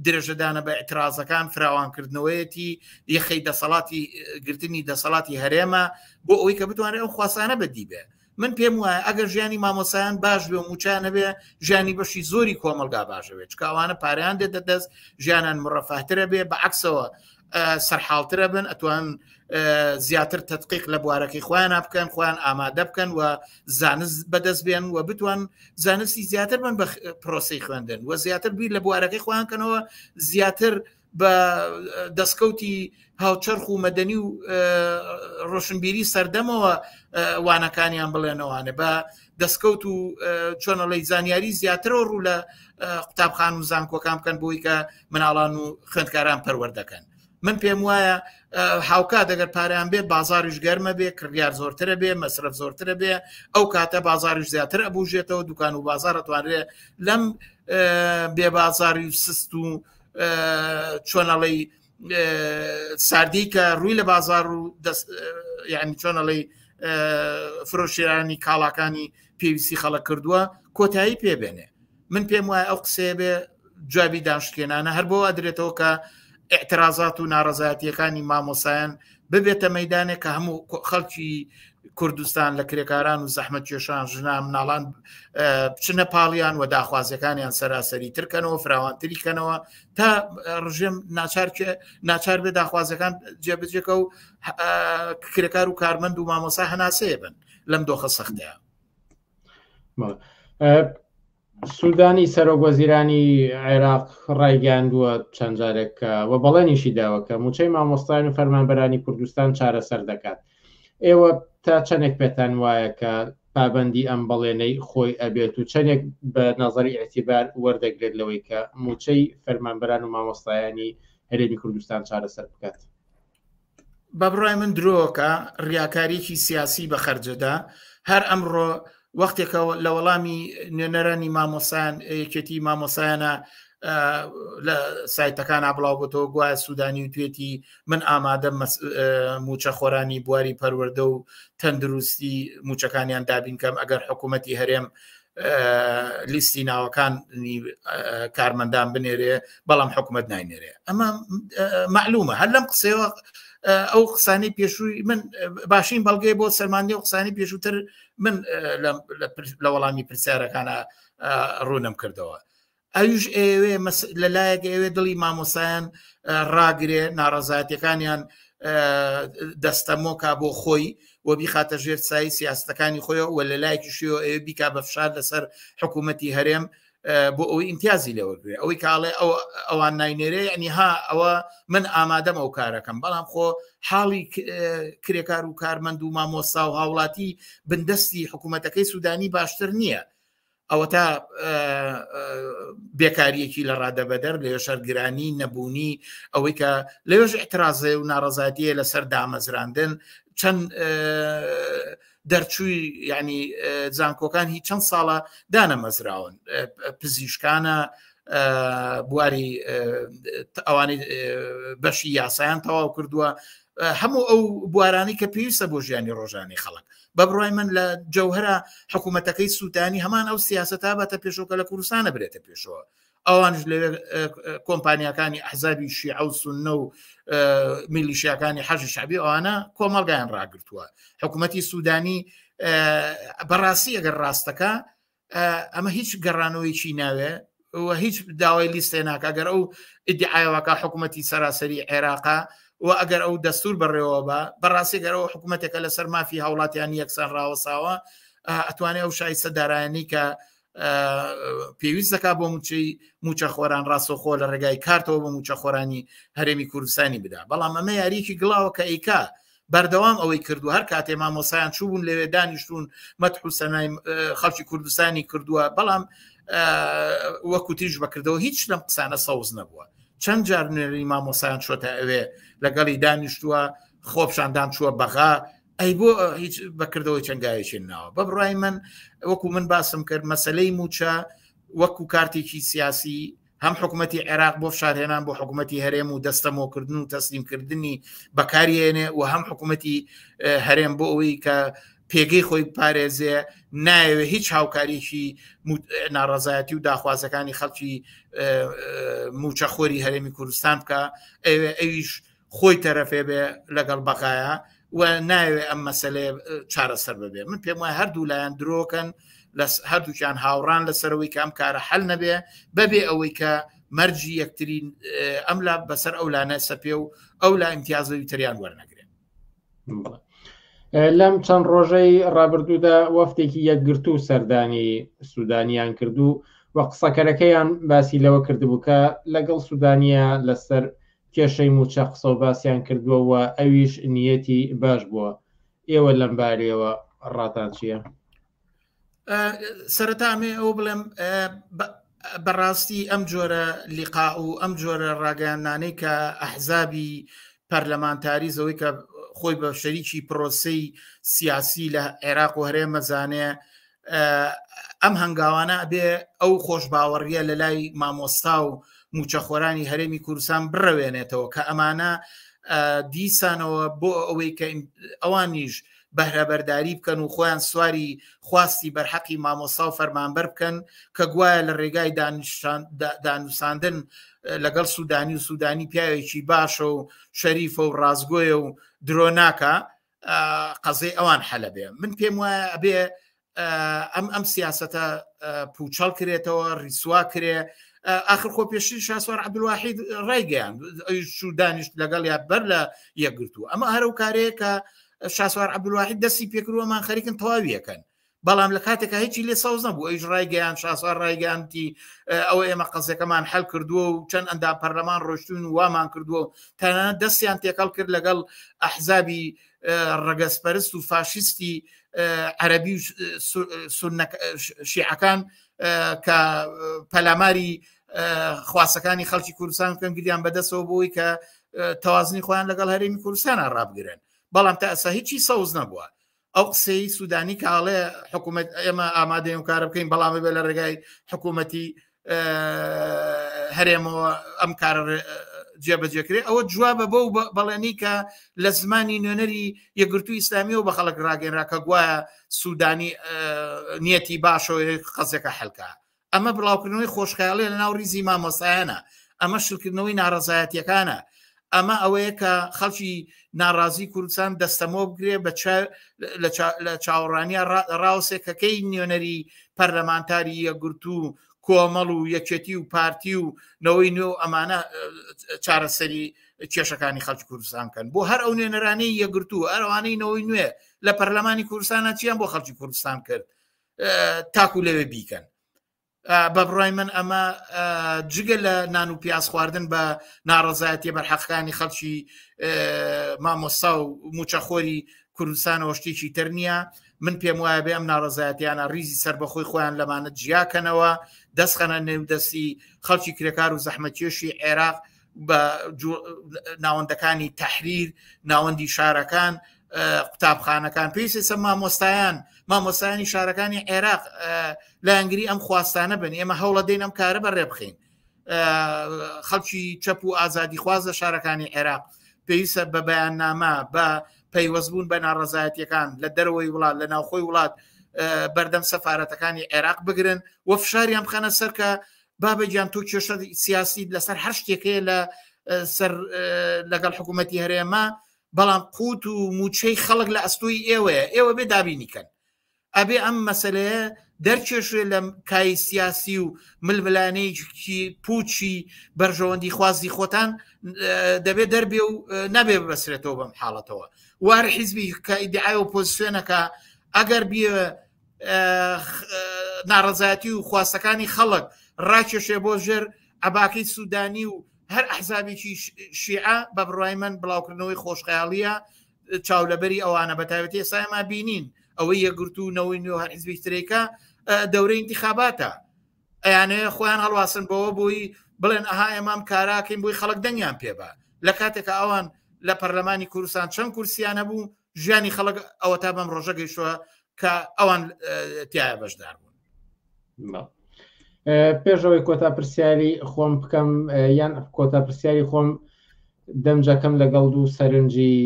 درێژەدانە بە ئەترازەکان فراوانکردنەوەیەتی یەخەی دەسەڵاتی گرتنی دەسەڵاتی هەرێمە بۆ ئەوەی کە بتوانێت ئەو خواسانە بەدی بێ. من پێم وایە ئەگەر ژیانی مامۆسایان باش بێ و موچانە بێ، ژیانی بەشی زۆری کۆمەلگا باشەوێت، چکە ئەوانە پاریان دێتە دەست، ژیانان مڕەفاهترە بێ، بەعکسەوە سەرحاڵترە بن، ئەتوان زیاتر تەدقیق لە بوارەکەی خۆیان بکەن، خۆیان ئامادە بکەن و زانست بەدەست بێن و بتوان زانستی زیاتر بن بە پرۆسەی خوێندن و زیاتر بیر لە بوارەکەی خۆیان کەنەوە، زیاتر بە دەستکەوتی هاوچەرخ و مەدەنی و ڕۆشنبیری سەردەمەوە وانەکانیان بڵێنەوەوانێ بە دەستکەوت و چۆنەڵی زانیاری زیاترەوە ڕوو لە قوتابخان و زانکۆکان بکەن بۆی کە مناڵان و خوێندکاران پەروەردەکەن. من پێم وایە هاوکات دەگەر پاریان بێ بازاریش گەرمە بێ کڕیار زۆرترە بێ مەسرف زۆرترە بێ ئەو کاتە بازاریش زیاتر ئەبوژێتەوە دوکان و بازار ئەتوانرێ لەم بێ بازاری سست و چۆنەڵی ساردی کە ڕووی لە بازار و یعنی چۆنەڵی فرۆشیرانی کاڵاکانی پێویستی خەڵک کردووە کۆتایی پێبێنێ. من پێم وایە ئەو قسێ بێ جوابی دانشتێنانە هەر بۆ ئەدرێتەوە کە اعتراضات و ناڕەزایەتیەکانی مامۆسایان ببێتە مەیدانێک کە هەموو خەڵکی کوردستان لە کرێکاران و زەحمەت کێشان ژنان مناڵان بچنە پاڵیان و داخوازیەکانیان سەراسەری ترکەنەوە فراوانتریکەنەوە تا ڕژێم ناچار بێ داخوازەکان جێبجێکە و کرێکار و کارمەند و مامۆسا هەناسەیە بن لەم دۆخە سەختەیە. سوودانی سەرۆکوەزیرانی عێراق ڕایگەاندووە چەند جارێکە و بەڵێنیشی داوە کە موچەی مامۆستایان و فەرمانبەرانی کوردستان چارەسەر دەکات. ئێوە تا چەندێک پێتان وایە کە پابەندی ئەم بەڵێنەی خۆی ئەبێت و چەندێک بە نەزەری ئەتیبار وەردەگرێت لەوەی کە موچەی فەرمانبەران و مامۆستایانی هەرێمی کوردستان چارەسەر بکات؟ بە بڕای من درۆکە ڕیاکاریەکی سیاسی بە خەرجەدا هەر ئەمڕۆ وەختێکە لە وەڵامی نوێنەرانی مامۆسایان یەکێتی مامۆسایانە لە سایتەکان بڵاو بۆتەوە گوایە سوودانی و توێتی من ئامادە موچە خۆرانی بواری پەروەردە و تەندروستی موچەکانیان دابین کەم ئەگەر حکوومەتی هەرێم لیستی ناوەکانی کارمەندان بنێرێ بەڵام حکوومەت ناینێرێ. ئەمە معلومە هەر لەم قسەوە ئەو قسانی پێشووی من باشین بەڵگەی بۆ سەرماندی و قسانی پێشووتر من لە وەڵامی پرسیارەکانە ڕوونم کردەوە. ئەوش ئێوێ لەلایەک ئێوێ دڵی مامۆسایان ڕاگرێ ناڕەزایەتیەکانیان دەستەمۆکا بۆ خۆی و بیخاتە ژێر سایی سیاستەکانی خۆیەوە و لەلایەکی شوێ ئێوە بیکا بە فشار لەسەر حکوومەتی هەرێم بۆ ئەوەی ئیمتیازی لەوەگرێ ئەوەی کاڵێ ئەوان ناینێرێ ینی ها ئەوە من ئامادەم ئەو کارەکەم بەڵام خۆ حاڵی کرێکار و کارمەند و مامۆستا و هاوڵاتی بندستی حکوومەتەکەی سوودانی باشتر نییە. ئەوە تا بێکاریەکی لە ڕادەبەدەر لە شەرگرانی نەبوونی ئەوەی کە لەوێژ اعتراضێ و ناڕەزایەتیە لەسەر دامەزراندن چەند دەرچووی ینی زانکۆکان هیچ چەند ساڵە دانەمەزراون پزیشکانە بواری ئەوانی بەشی یاسایان تەواو کردووە هەموو ئەو بوارانی کە پێویستە بۆ ژیانی ڕۆژانی خەڵک. بە بڕای من لە جەوهرە حکوومەتەکەی سوودانی هەمان ئەو سیاسەتا بەتە پێشۆکە لە کوردستانە برێتە پێشەوە. ئەوانش لەوێ کۆمپانیەکانی ئەحزابی شیعە و سوننە و میلیشیاکانی حەزی شعبی ئەوانە کۆمەڵگایان ڕاگرتووە. حکوومەتی سوودانی بەڕاستی ئەگەر ڕاستەکە ئەمە هیچ گەڕانەوەیکی ناوێ و هیچ داوای لیستێ ناکە ئەگەر ئەو ئیدعایەوەکە حکوومەتی سەراسەری عێراقا و ئەگەر ئەو دەستور بڕێەوە بە بەڕاستی گەرەوە حکوومەتێکە لەسەر مافی هاوڵاتیان یەکسان ڕاوەساوە ئەتوانێت ئەو شایستە دارایانی کە پێویست دەکا بۆ موچە خۆران ڕاستەوخۆ لە ڕێگای کارتەوە بە موچە خۆرانی هەرێمی کوردستانی بدا. بەڵام ئەمە یاریکی گڵاوە کە ئیکا بەردەوام ئەوەی کردو هەر کاتێ مامۆسایان چوبوون لەوێ دانیشتون مەدح و سەنای خەڵکی کوردستانی کردووە بەڵام وەکو تیژ بەکردەوە هیچ لەم قسانە سەوز نەبووە. چەند جار نوێنەری مامۆسایان چۆتە ئەوێ لەگەڵی دانیشتووە خۆپشاندان چووە بەغا ئەی بۆ هیچ بەکردەوەی چەنگایەکی ناوە. بە بڕای من وەکو من باسم کرد مەسلەی موچە وەکو کارتێکی سیاسی هەم حکوومەتی عێراق بۆ فشارهێنان بۆ حکوومەتی هەرێم و دەستەمۆکردن و تەسلیمکردنی بەکارهێنێ و هەم حکوومەتی هەرێم بۆ ئەوەی کە پێگەی خۆی پارێزێ نایەوێ هیچ هاوکاریکی ناڕەزایەتی و داخوازەکانی خەڵکی موچەخۆری هەرێمی کوردستان بکە ئەویش خۆی تەرەفێ بێ لەگەڵ بەقایە و ناوێ ئەم مەسەلێ چارەسەر ببێ. من پێم وایە هەردوو لایەن درۆکەن هەردووکیان هاوڕان لەسەرەوەی کە ئەم کارە حەل نەبێ بەبێ ئەوەی کە مەرجی یەکترین ئەملا بەسەر ئەولانە سەپێ و ئەو لا ئیمتیازەوی تریان وەرنەگرێن. لەم چەند ڕۆژەی ڕابردوودا وەفتێکی یەکگرتو سەردانی سوودانیان کردو و قسەکەرەکەیان باسی لەوە کردبوو کە لەگەڵ سوودانیە لەسەر کێشەی موچە قسە و باسییان کردووە ئەویش نیەتی باش بووە. ئێوە لەم بارەیەوە ڕاتان چییە؟ سەرەتامێ ئەو بڵێم بەڕاستی ئەم جۆرە لیقا و ئەم جۆرە ڕاگەیاندانەی کە ئەحزابی پەرلەمانتاری زەوەی کە خۆی بە شەریکی پرۆسەی سیاسی لە عێراق و هەرێ مەزانەیە ئەم هەنگاوانە بێ ئەو خۆشباوەڕیە لە لای مامۆستا و موچەخۆرانی هەرێمی کوردستان بڕەوێنێتەوە کە ئەمانە دیسانەوە بۆ ئەوەی کە ئەوانیش بەهرەبەرداری بکەن و خۆیان سواری خواستی بەرحەقی مامۆستا و فەرمانبەر بکەن کە گوایە لە ڕێگای دانووساندن لەگەڵ سوودانی و سوودانی پیاوێکی باشە و شەریفە و ڕازگۆیە و درۆ ناکە قەزەی ئەوان حەلە بێ. من پێم وایە ئەبێ ئەم سیاسەتە پوچەڵ کرێتەوە ڕیسوا کرێ. آخر خۆ پێشتر شاسوار عەبدولواحید ڕێگەیان سوودانیش لەگەڵ یا بەر لە یەکگرتووە. ئەمە هەرو کارەیە کە شاسوار عەبدولواحید دەستی پێکردووەمان خەریکن تەواویەکەن، بەڵام لە کاتێکە هیچی لێ سەوز نەبوو. ئەویش ڕایگەیان شاسوار ڕایگەیانتی ئەوە ئێمە قەزەکەمان حەل کردووە و چەند ئەندا پەرلەمان ڕۆشتون و وامان کردووە و تەنانەت دەستیان تێکەڵ کرد لەگەڵ ئەحزابی ڕەگەزپەرست و فاشیستی عەرەبی و شیعەکان کە پەلاماری خواستەکانی خەڵکی کوردستان بکەن گریان بەدەستەوە بۆی کە تەوازنی خۆیان لەگەڵ هەرێمی کوردستانە ڕابگرن. بەڵام تا ئەسا هیچی سەوز نەبووە. ئەو قسەی سوودانی کاڵێ حکوومەت ئێمە ئامادەین و کارە بکەین بەڵامی بێ لە ڕێگای حکوومەتی هەرێمەوە ئەم کارە جێبەجێکرێ، ئەوە جوابە بەو بەڵێنی کە لە زمانی نوێنەری یەکگرتووی ئیسلامیەوە بە خەڵک ڕاگەنرا کە گوایە سوودانی نیەتی باشەوە قەزێکە حەلکە. ئەمە بڵاوکردنەوەی خۆشخەیاڵێ لە ناو ریزی مامۆستایانە، ئەمە شلکردنەوەی ناڕەزایەتیەکانە، ئەمە ئەوەیە کە خەڵکی ناڕازی کوردستان دەستەمۆ بگرێ لە چاوەڕانیە ڕاوسێکەکەی نوێنەری پەرلەمانتاری یەکگرتوو کۆمەڵ و یەکێتی و پارتی و نەوەی نوێ ئەمانە چارەسەری کێشەکانی خەڵکی کوردستان بکەن. بۆ هەر ئەو نوێنەرانەی یەکگرتوو ئەوانەی نەوەی نوێ لە پەرلەمانی کوردستانە چیان بۆ خەڵکی کوردستان کرد تاکو لەوێ بیکەن. بە بڕای من ئەمە جگە لە نان و پیاز خواردن بە ناڕەزایەتی بەرحەقەکانی خەڵکی مامۆستا و موچەخۆری کوردستانەوە شتێکی تر نییە. من پێم وایە بێ ئەم ناڕەزایەتیانە ریزی سەر بەخۆی خۆیان لەمانە جیاکەنەوە، دەستخەنە نێودەستی خەڵکی کرێکار و زەحمەتکێشی عێراق بە ناوەندەکانی تەحریر، ناوەندی شارەکان، قوتابخانەکان، پێویستە مامۆستایانی شارەکانی عێراق لە ئەنگری ئەم خواستانە بن. ئێمە هەوڵە دەین ئەم کارە بەڕێ بخەین. خەڵکی چەپ و ئازادی خواز لە شارەکانی عێراق پێویستە بە بەیاننامە بە پەیوەستبوون بە ناڕەزایەتیەکان لە دەرەوەی وڵات لە ناوخۆی وڵات بەردەم سەفارەتەکانی عێراق بگرن و فشاریان بخەنە سەر کە بابەجیان تۆ کێشە سیاسی لەسەر هەر شتێکەیە لەگەڵ حکوومەتی هەرێمە، بەڵام قوت و موچەی خەڵک لە ئەستۆی ئێوە بێ دابینیکەن. ئەبێ ئەم مەسەلەیە دەرکێشێ لە کای سیاسی و ململانەیەکی پوچی بەرژەوەندی خوازی خۆتان دەبێت دەربێ و نەبێ بەسرێتەوە بەم حاڵەتەوە. وارە حیزبی کە ئیدعای ئۆپۆزیسیۆنەکە ئەگەر بێ ناڕەزایەتی و خواستەکانی خەڵک ڕاکێشێ بۆ ژێر عەباکەی سوودانی و هەر ئەحزابێکی شیعە بە بڕای من بڵاوکردنەوەی خۆشخەیاڵیە چاولەبەری ئەوانە بەتایبەتی ئێستا ئێمە بینین ئەوەی یەکگرتوونەوەی نوێ هەر حیزبی ترێکە دەورەی انتخاباتە، ئەیانەیە خۆیان هەڵواسن بەوە بۆی بڵێن ئەها ئێمام کاراکەین بۆی خەڵک دەنگیان پێبە، لە کاتێکە ئەوان لە پەرلەمانی کوردستان چەند کورسیانە بوو ژیانی خەڵک ئەوە تا بەم ڕۆژە گەیشتووە کە ئەوان تایە بەشدار بوون. پێشەوەی کۆتا پرسیاری خۆم بکەم یان کۆتا پرسیاری خۆم دەمجەکەم لەگەڵ دوو سەرنجی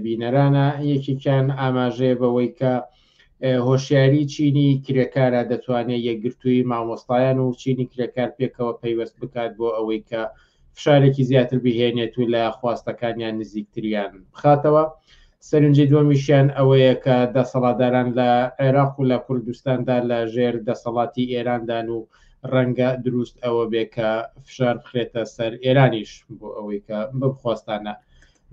بینەرانە، یەکێکیان ئاماژەیە بەوەی کە هۆشیاری چینی کرێکارە دەتوانێت یەکگرتووی مامۆستایان و چینی کرێکار پێکەوە پەیوەست بکات بۆ ئەوەی کە فشارێکی زیاتر بهێنێت و لە خواستەکانیان نزیکتریان بخاتەوە. سەرنجی دووەمیشیان ئەوەیە کە دەسەڵاتداران لە عێراق و لە کوردستاندا لە ژێر دەسەڵاتی ئێراندان و ڕەنگە دروست ئەوە بێ کە فشار بخرێتە سەر ئێرانیش بۆ ئەوەی کە بەم خواستانە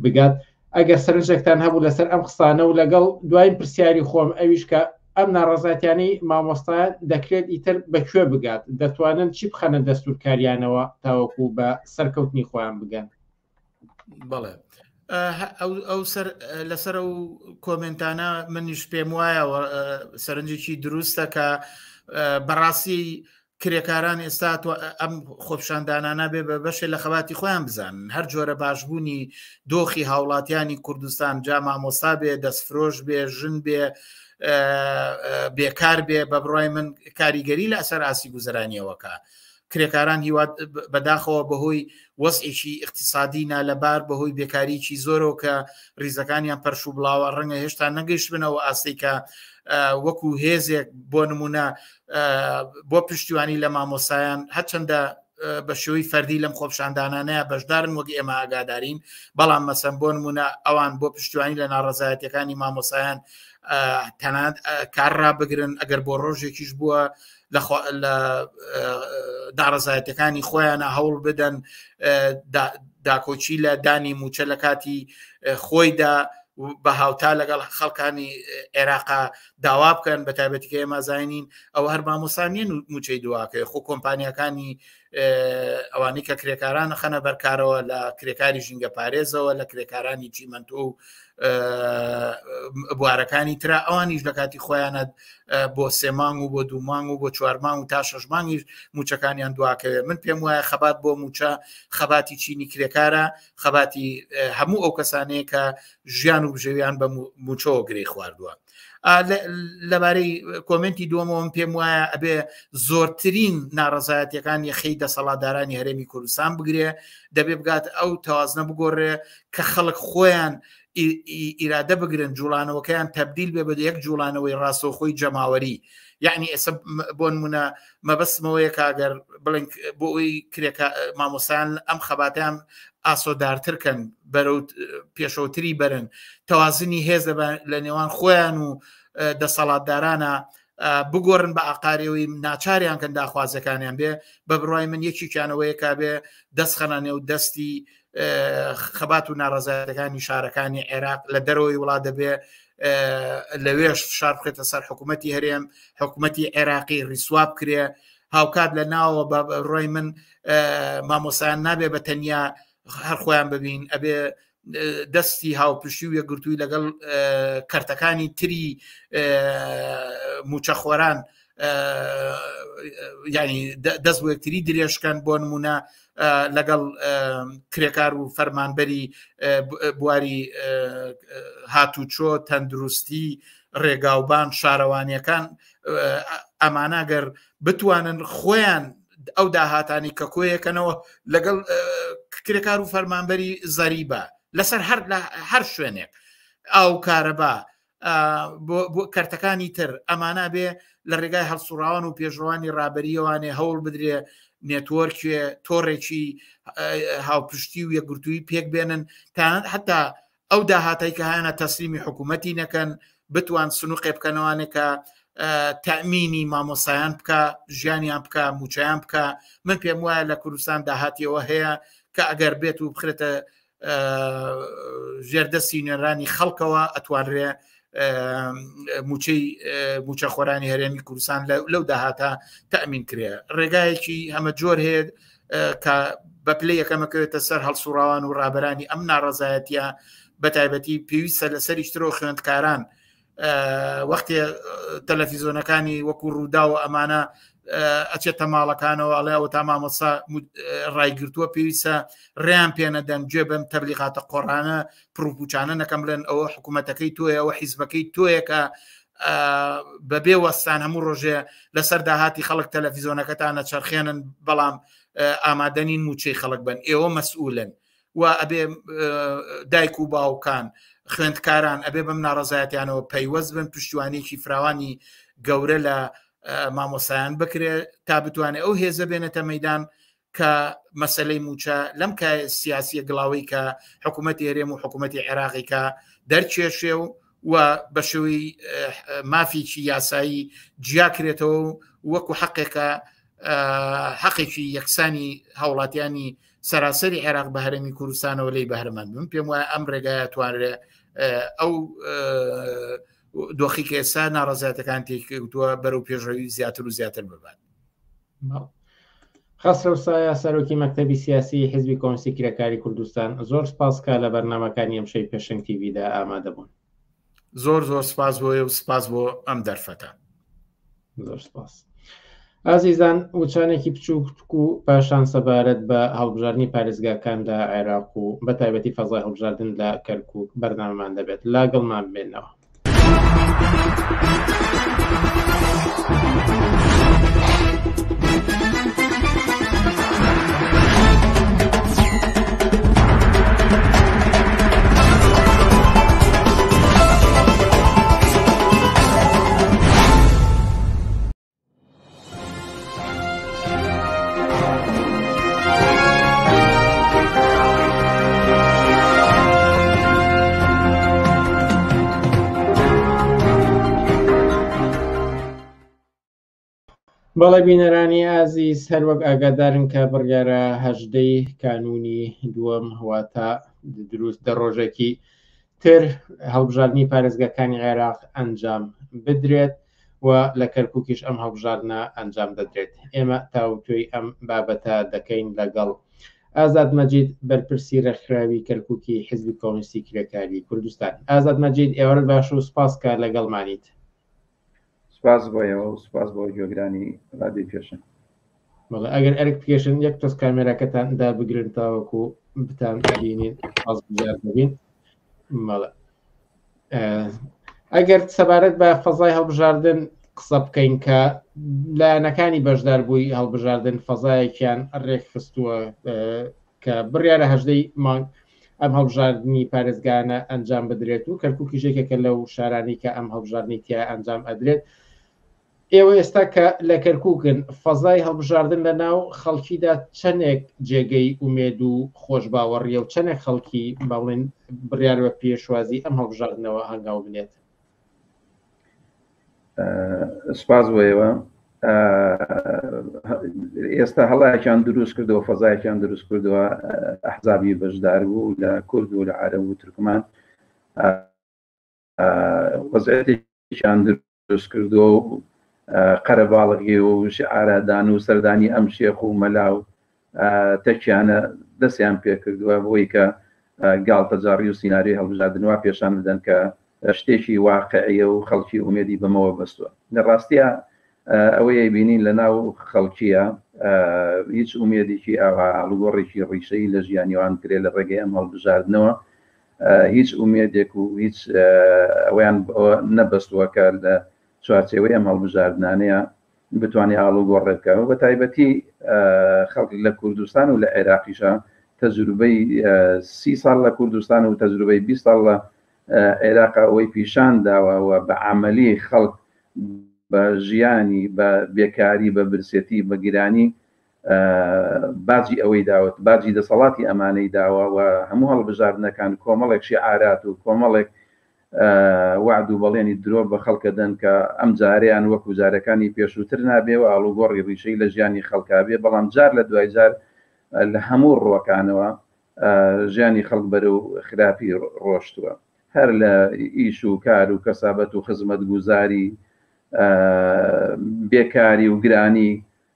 بگات. ئەگەر سەرنجێکتان هەبوو لەسەر ئەم قسانە و لەگەڵ دوای پرسیاری خۆم ئەویش کە ئەم ناڕەزاتیانەی مامۆستایان دەکرێت ئیتر بەکوێ بگات، دەتوانن چی بخەنە دەستورکاریانەوە تاوەکو بە سەرکەوتنی خۆیان بگەن؟ بەڵێ ئەو لەسەر ئەو کۆمنتانە منیش پێم وایە سەرنجێکی دروستە کە بەڕاستی کرێکاران ئێستا ئەم خۆپشاندانانە بێ بە بەشێ لە خەباتی خۆیان بزانن هەر جۆرە باشبوونی دۆخی هاوڵاتیانی کوردستان جا مامۆستا بێ دەستفرۆش بێ ژن بێ بێکار بێ بە بڕای من کاریگەری لە ئەسەر ئاسی گوزەرانیەوەکە کرێکاران هیواد بەداخەوە بەهۆی وەزعێکی اقتصادی نالەبار بەهۆی بێکاریی زۆرەوە کە ریزەکانیان پەرش و بڵاوە ڕەنگە هێشتا نەگەیشت بنەوە ئاستی کە وەکو هێزێک بۆ نمونە بۆ پشتیوانی لە مامۆسایان هەرچەندە بە شێوەی فەردی لەم خۆپشاندانانەیە بەشدارن وەک ئێمە ئاگادارین بەڵام مەسەن بۆ نمونە ئەوان بۆ پشتیوانی لە ناڕەزایەتیەکانی مامۆسایان تەنانەت کارڕا بگرن ئەگەر بۆ ڕۆژێکیش بووە لە داڕەزایەتەکانی خۆیانە هەوڵ بدەن داکۆچی لە دانی موچە لە کاتی خۆیدا بە هاوتا لەگەڵ خەڵکانی عێراقا داوا بکەن بە تایبەتیکە ئێمە زانین ئەو هەر مامۆسانیان موچەی دواکە خۆ کۆمپانیەکانی ئەوانەی کە کرێکاران خەنە بەرکارەوە لە کرێکاری ژینگە پارێزەوە لە کرێکارانی چیمەنتۆ و بوارەکانی ترا ئەوانیش لە کاتی خۆیانە بۆ 3 مانگ و بۆ 2 مانگ و بۆ 4 مانگ و تا 6 مانگیش موچەکانیان دواکەوێت من پێم وایە خەبات بۆ موچە خەباتی چینی کرێکارە خەباتی هەموو ئەو کەسانەیە کە ژیان و بژەویان بە موچەوە گرەی خواردووە لەبارەی کۆمنتی دووەمەوەم پێم وایە ئەبێ زۆرترین ناڕەزایەتیەکان یەخەی دەسەڵاتدارانی هەرێمی کوردستان بگرێ دەبێ بگات ئەو تەوازنە بگۆڕێ کە خەڵک خۆیان ئیرادە بگرن جوڵانەوەکەیان تەبدیل بێ بە یەک جوڵانەوەی ڕاستەوخۆی جەماوەری یعنی ئێستا بۆ نمونە مەبەستمەوەیە کاگەر بڵێن بۆ ئەوی مامۆسایان ئەم خەباتیان ئاسۆدارترکەن بەرەو پێشەوتری بەرن تەوازنی هێز لە نێوان خۆیان و دەسەڵاتدارانە بگۆڕن بە ئاقارەوەی ناچاریان کەن داخوازەکانیان بێ بە بڕای من یەکییانەوەیە کا بێ دەستخەنانێ و دەستی خەبات و ناڕەزایەتەکانی شارەکانی عێراق لە دەرەوەی وڵات دەبێ لەوێش فشار بخێتە سەر حکوومەتی هەرێم حکوومەتی عێراقی ڕیسواب کرێ هاوکات لە ناوە بە ڕۆی من مامۆسایان نابێ بە تەنیا هەر خۆیان ببین ئەبێ دەستی هاوپشتی و یەکگرتووی لەگەڵ کەرتەکانی تری موچەخۆران ینی دەست بۆ یەکتری درێژکەن بۆ نمونە لەگەڵ کرێکار و فەرمانبەری بواری هاتوچۆ تەندروستی ڕێگاوبان شارەوانیەکان ئەمانەگەر بتوانن خۆیان ئەو داهاتانی کە کۆیەکەنەوە لەگەڵ کرێکار و فەرمانبەری زەریبە لەسەر هەر شوێنێک ئەو کارەبا بۆ کەرتەکانی تر ئەمانە بێ لە ڕێگای هەڵسوڕاوان و پێشڕوانی ڕابەریەوانێ هەوڵ بدرێ نێتوەرکێ تۆڕێکی هاوپشتی و یەکگرتووی پێک بێنن تا حتا ئەو داهاتای کە هیانە تەسلیمی حکوومەتی نەکەن بتوان سنووقێ بکەنەوانێکە تەمینی مامۆسایان بکە ژیانیان بکە موچەیان بکە من پێم وایە لە کوردستان داهاتیەوە هەیە کە ئەگەر بێت و بخرێتە ژێردەستی نوێنرانی خەڵکەوە ئەتوانرێ موچەخۆرانی هەرێمی کوردستان لەو داهاتە تەمین کرێ ڕێگایەکی هەمە جۆر هەیە کە بە پلەی یەکەمەکەوێتە سەر هەڵسوڕاوان و ڕابەرانی ئەم ناڕەزایەتیە بەتایبەتی پێویستە لەسەری شترۆ خوێندکاران وەختی تەلەڤیزۆنەکانی وەکو ڕوودا و ئەمانە ئەچێتە ماڵەکانەوە ئەڵێەوە تا مامۆستا ڕایگرتووە پێویستە ڕێیان پێنەدەن گوێ بەم تەبلیغاتە قۆڕانە پرۆپوچانە نەکەم بڵێن ئەوە حکوومەتەکەی تۆیە ئەوە حیزبەکەی تۆیەکە بەبێ وەستان هەموو ڕۆژێ لەسەر داهاتی خەڵک تەلەڤیزۆنەکەتانە چرخێنن بەڵام ئامادەنین موچەی خەڵک بن ئێوە مەسئولن و ئەبێ دایک و باوکان خوێندکاران ئەبێ بەم ناڕەزایەتیانەوە پەیوەست بن پشتیوانێکی فراوانی گەورە لە مامۆسایان بکرێ تا بتوانێت ئەو هێزە بێنێتە مەیدان کە مەسەلەی موچە لەم کای سیاسیە گڵاوی کە حکوومەتی هەرێم و حکوومەتی عێراقی کە دەرچێشێ و بە شێوەی مافیکی یاسایی جیاکرێتەوە وەکو حەقێکە حەقێکی یەکسانی هاوڵاتیانی سەراسەری عێراق بە هەرێمی کوردستانەوە لی بەهرەمەند بن پێم وایە ئەم ڕێگایە توانرێ ئەو دۆخی کە ئێستا ناڕەزایەتەکان تێککەوتووە بەرەو پێشەوی زیاتر و زیاتر ببات. خەسرە وسایە سەرۆکی مەکتەبی سیاسی حیزبی کۆمسیی کرێکاری کوردستان زۆر سپاسکە لە بەرنامەکانی ئەمشەی پێشنگ تیڤیدا ئامادە بوون. زۆر سپاس بۆیە و سپاس بۆ ئەم دەرفەتە. زۆر سپاس. ئازیزان وچانێکی بچووک و پاشان سەبارەت بە هەڵبژاردننی پارێزگاکاندا عێراق و بە تایبەتی فەزای هەڵبژاردن لە کەرکووک بەرنامەمان دەبێت لاگەڵمان بێنەوە. بەڵێ بینەرانی ئازیز هەروەک ئاگادارن کە بڕیارە هەژدەی کانونی دووەم واتە دروست دە ڕۆژێکی تر هەڵبژاردننی پارێزگاکانی عێراق ئەنجام بدرێت و لە کەرکووکیش ئەم هەڵبژاردنە ئەنجام دەدرێت. ئێمە تاوتوی ئەم بابەتە دەکەین لەگەڵ ئازاد مەجید بەرپرسی ڕێکخراوی کەرکووکی حیزبی کۆمونیستی کرێکاری کوردستان. ئازاد مەجید ئێوە باش و سپاسکە لەگەڵمانیت. سپاس بۆیەوە و سپاس بۆ گوێگرانی ڕادیۆ پێشن. بەڵێ ئەگەر ئەرک پێشن یەک تۆس کامێراکەتان دابگرن تاوەکو بتان بینین ئازبجار ببین. بەڵێ ئەگەر سەبارەت بە فەزای هەڵبژاردن قسە بکەین کە لایەنەکانی بەشدار بووی هەڵبژاردن فەزایەکیان ڕێک خستووە کە بڕیارە هەژدەی مانگ ئەم هەڵبژاردننی پارێزگانە ئەنجام بدرێت و کەرکووکی ژێکێکە لەو شارانی کە ئەم هەڵبژاردننی تیا ئەنجام ئەدرێت. ئێوە ئێستا کە لە کەرکووکن فەزای هەڵبژاردن لە ناو خەڵکیدا چەندێک جێگەی ئومێد و خۆش باوەڕیە و چەندێک خەڵکی باڵێن بڕیارەوە پێشوازی ئەم هەڵبژاردنەوە هەنگاو بنێت. سپاس بۆیەوە ئێستا هەڵایەکیان دروست کردەوە فەزایەکیان دروست کردەوە ئەحزابی بەشدار بوو لە کورد و لە عەرەب و تورکمان وەزعەتێکیان دروست کردەوە و قەرەباڵغی و شعارەدان و سەردانی ئەم شێخ و مەلا و تەکیانە دەستیان پێ کردووە بۆی کە گاڵتەجاڕی و سیناریۆی هەڵبژاردنەوە پێشان بدەن کە شتێکی واقعیە و خەڵکی ئومێدی بەمەوە بەستووە. لە ڕاستیە ئەوەیە بینین لە ناو خەڵکیە هیچ ئومێدێکی ئاوا هەڵوگۆڕێکی ڕیشەی لە ژیانیوان کرێ لە ڕێگەی ئەم هەڵبژاردنەوە هیچ ئومێدێک و هیچ ئەویان نەبەستووە کە لە چوارچێوەی ئەم هەڵبژاردنانەیە بتوانێت ئاڵوگۆڕێ بکەوە بە تایبەتی خەڵک لە کوردستان و لە عێراقیشە تەجروبەی 30 ساڵ لە کوردستان و تەجروبەی 20 ساڵ لە عێراق ئەوەی پیشان داوەوە بە عملی خەڵک بە ژیانی بە بێکاری بە برسێتی بە گرانی باجی ئەوەی داوت باجی دەسەڵاتی ئەمانەی داوە و هەموو هەڵبژاردنەکان کۆمەڵێک شیعارات و کۆمەڵێک وعد و بەڵێنی درۆ بە خەڵکە دەن کە ئەم جاریان وەکو جارەکانی پێشووتر نابێ و ئاڵوگۆڕی ڕیشەی لە ژیانی خەڵکا بێ بەڵام جار لە دوای جار لە هەموو ڕۆکانەوە ژیانی خەڵک بەرەو خراپی ڕۆشتووە هەر لە ئیش و کار و کەسابەت و خزمەت گوزاری بێکاری و گرانی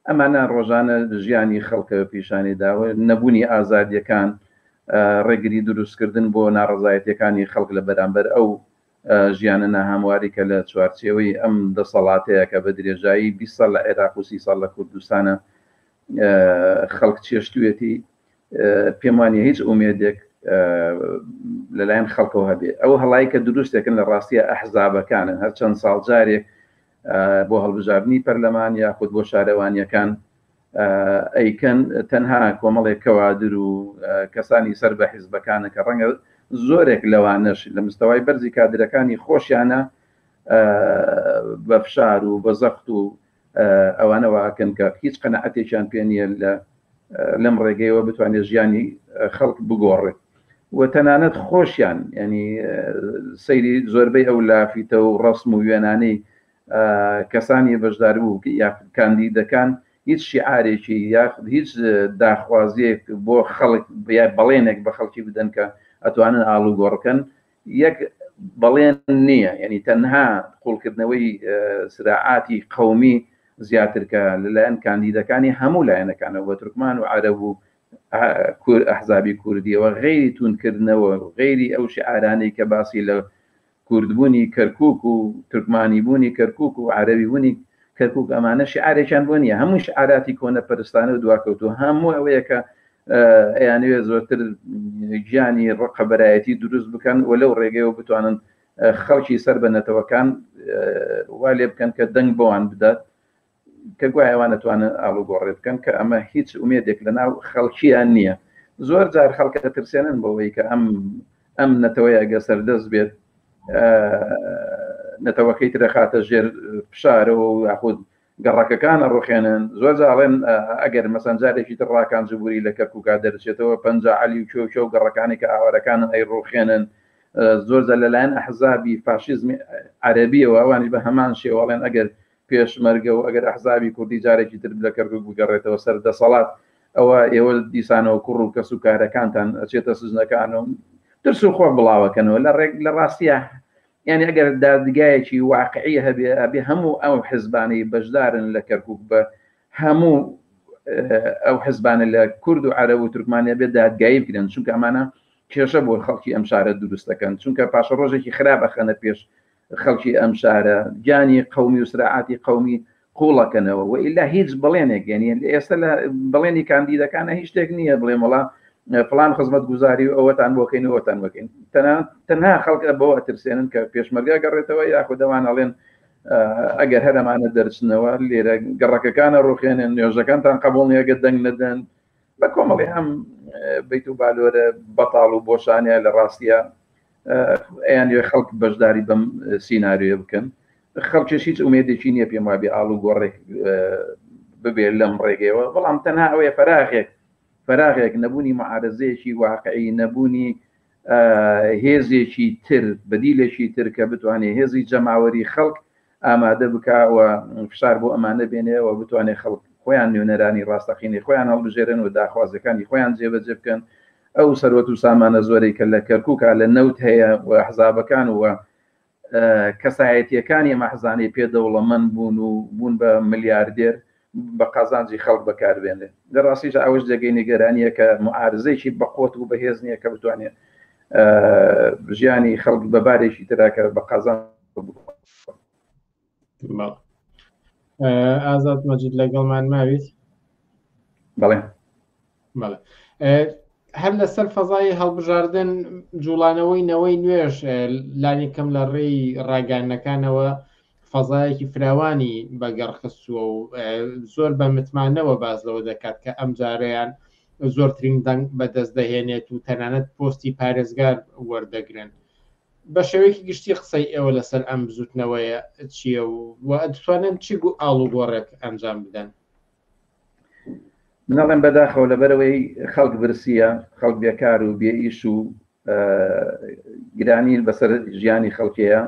ئەمانە ڕۆژانە ژیانی خەڵکە پیشانی داوە نەبوونی ئازادیەکان ڕێگری دروستکردن بۆ ناڕزایەتەکانی خەڵک لە بەرامبەر ئەو ژیانە ناهامواری کە لە چوارچێوەی ئەم دەسەڵاتەیە کە بە درێژایی 20 ساڵ لە عێراق و 30 ساڵ لە کوردستانە خەڵک چێشتوێتی پێم وانە هیچ ئومێدێک لەلایەن خەڵکەوە هەبێ ئەو هەڵایی کە دروستێکن لە ڕاستیە ئەحزابەکانن هەر چەند ساڵ جارێک بۆ هەڵبژاردننی پەرلەمان یاخود بۆ شارەوانیەکان ئەیکەن تەنها کۆمەڵێک کەوادر و کەسانی سەر بە حیزبەکانە کە ڕەنگە زۆرێک لەوانش لە مستەوای بەرزی کادرەکانی خۆشیانە بە فشار و بە زەخت و ئەوانەوەکەن کە هیچ قەنەعەتێکیان پێ نییە لەم ڕێگەیەوە بتوانێت ژیانی خەڵک بگۆڕێت و تەنانەت خۆشیان ینی سەیری زۆربەی ئەو لافیتە و ڕسم و وێنانەی کەسانی بەشدار بوو یا کاندیدەکان هیچ شیعارێکی یاخود هیچ داخوازیەک بۆ خەڵک بەڵێنێک بە خەڵکی بدەن کە ئەتوانن ئاڵوگۆڕکەن یەک بەڵێن نییە ینی تەنها قوڵکردنەوەی سراعاتی قەومی زیاتر کە لەلایەن کاندیدەکانی هەموو لایەنەکانەوە بە تورکمان و عەرەب و ئەحزابی کوردیەوە غەیری تونکردنەوە غەیری ئەو شعارانەی کە باسی لە کوردبوونی کەرکووک و تورکمانی بوونی کەرکووک و عەرەبی بوونی کەرکووک ئەمانە شعارێکیان بۆ نییە هەموو شعاراتی کۆنەپەرستانە و دواکەوتووە هەموو ئەوەیە کە ئەیانوێ زۆرتر گیانی ڕقەبەرایەتی دروست بکەن و لەو ڕێگەیەوە بتوانن خەڵکی سەر بە نەتەوەکان وا لێ بکەن کە دەنگ بۆوان بدات کە گوای ئەوان نەتوانن ئاڵوگۆڕێ بکەن کە ئەمە هیچ ئومێدێک لەناو خەڵکییان نییە زۆر جار خەڵکە دەترسێنن بەوەی کە ئەم نەتەوەی ئەگە سەردەست بێت نەتەوەکەی ترەخاتە ژێر فشارەوە و یاخود گەڕەکەکانە ڕوخێنن زۆر جاڵێن ئەگەر مەسەن جارێکی تر ڕاکان جبووری لە کەرکووکا دەرچێتەوە پەنجا عەلی و کێو و گەڕەکانی کە ئاوارەکانن ئەی ڕوخێنن زۆر جار لەلایەن ئەحزابی فاشیزمی عەرەبیەوە ئەوانی بە هەمان شێوەڵێن ئەگەر پێشمەرگە و ئەگەر ئەحزابی کوردی جارێکی تر لە کەرکووک بگەڕێتەوە سەر دەسەڵات ئەوە ئێوە دیسانەوە کوڕ و کەس و کارەکانتان ئەچێتە سزنەکانەوە ترس و خۆ بڵاوەکەنەوە لە ڕاستیە یعنی ئەگەر دادگایەکی واقعی هەبێ هەموو ئەو حزبانەی بەشدارن لە کەرکووک بە هەموو ئەو حزبانە لە کورد و عەرەب و تورکمانیا بێ دادگایی بکرێن چونکە ئەمانە کێشە بۆ خەڵکی ئەم شارە دروست دەکەن چونکە پاشە ڕۆژێکی خراپ ئەخەنە پێش خەڵکی ئەم شارە گیانی قەومی و سراعاتی قەومی قوڵەکەنەوە و ئیلا هیچ بڵێنێک یعنی ئێستا لە بڵێنی کاندیدەکانە هیچ شتێک نییە بڵێ وەڵا فلان خزمەت گوزاری و ئەوەتان بۆکەین ئەوەتان بکەین تەنها خەڵکە بەوە ئەترسێنن کە پێشمەرگا گەڕێتەوە یاخود دەوان ئەڵێن ئەگەر هەرەمانە دەرچنەوە لێرە گەڕەکەکانە ڕوخێنن نوێژەکانتان قبول نیەگە دەنگ نەدەن بە کۆمەڵی هەم بیت و بالۆرە بەتاڵ و بۆشانە لە ڕاستیە ئەیانوێ خەڵک بەشداری بەم سیناریۆ بکەن خەڵکیش هیچ ئومێدێکی نییە پێم وابێ ئاڵو گۆڕێک ببێت لەم ڕێگەیەوە بەڵام تەنها ئەوەیە فراغێک نەبوونی معارەزەیەکی واقعی نەبوونی هێزێکی تر بەدیلێکی تر کە بتوانێت هێزی جەماوەری خەڵک ئامادە بکەوە فشار بۆ ئەمانە بێنێەوە بتوانێت خەڵک خۆیان نوێنەرانی ڕاستەقینی خۆیان هەڵبژێرن و داخوازەکانی خۆیان جێبەجێ بکەن ئەو سەرۆت و سامانە زۆرەی کە لە کەرکووکە لە نەوت هەیە و حزابەکان وە کەسایەتیەکانی مەحزانی پێدەوڵەمەند بوون و بوون بە ملیاردێر بە قازانجی خەڵک بەکاربێنێ لە ڕاستیش ئەوش جێگەی نیگەرانیە کە معارزەیەکی بەقۆت و بەهێز نییە کە بتوانێت ژیانی خەڵک بەبارێکی تراکە بە قازان ئازاد مەجید لەگەڵمان ماویت بەڵێ هەر لەسەر فەزای هەڵبژاردن جوڵانەوەی نەوەی نوێژ لانی کەم لە ڕێی ڕاگەانەکانەوە فەزایەکی فراوانی بەگەڕخستووە و زۆر بە متمانەوە باز لەوە دەکات کە ئەم جارەیان زۆرترین دەنگ بەدەست دەهێنێت و تەنانەت پۆستی پارێزگار وەردەگرن بە شێوەیەکی گشتی قسەی ئێوە لەسەر ئەم بزوتنەوەیە چییە و دەتوانن چی ئاڵوگۆڕێک ئەنجام بدەن منەڵێن بەداخەوە لەبەرەوەی خەڵک برسیە خەڵک بێکار و بێئیش و گرانی بەسەر ژیانی خەڵکەیە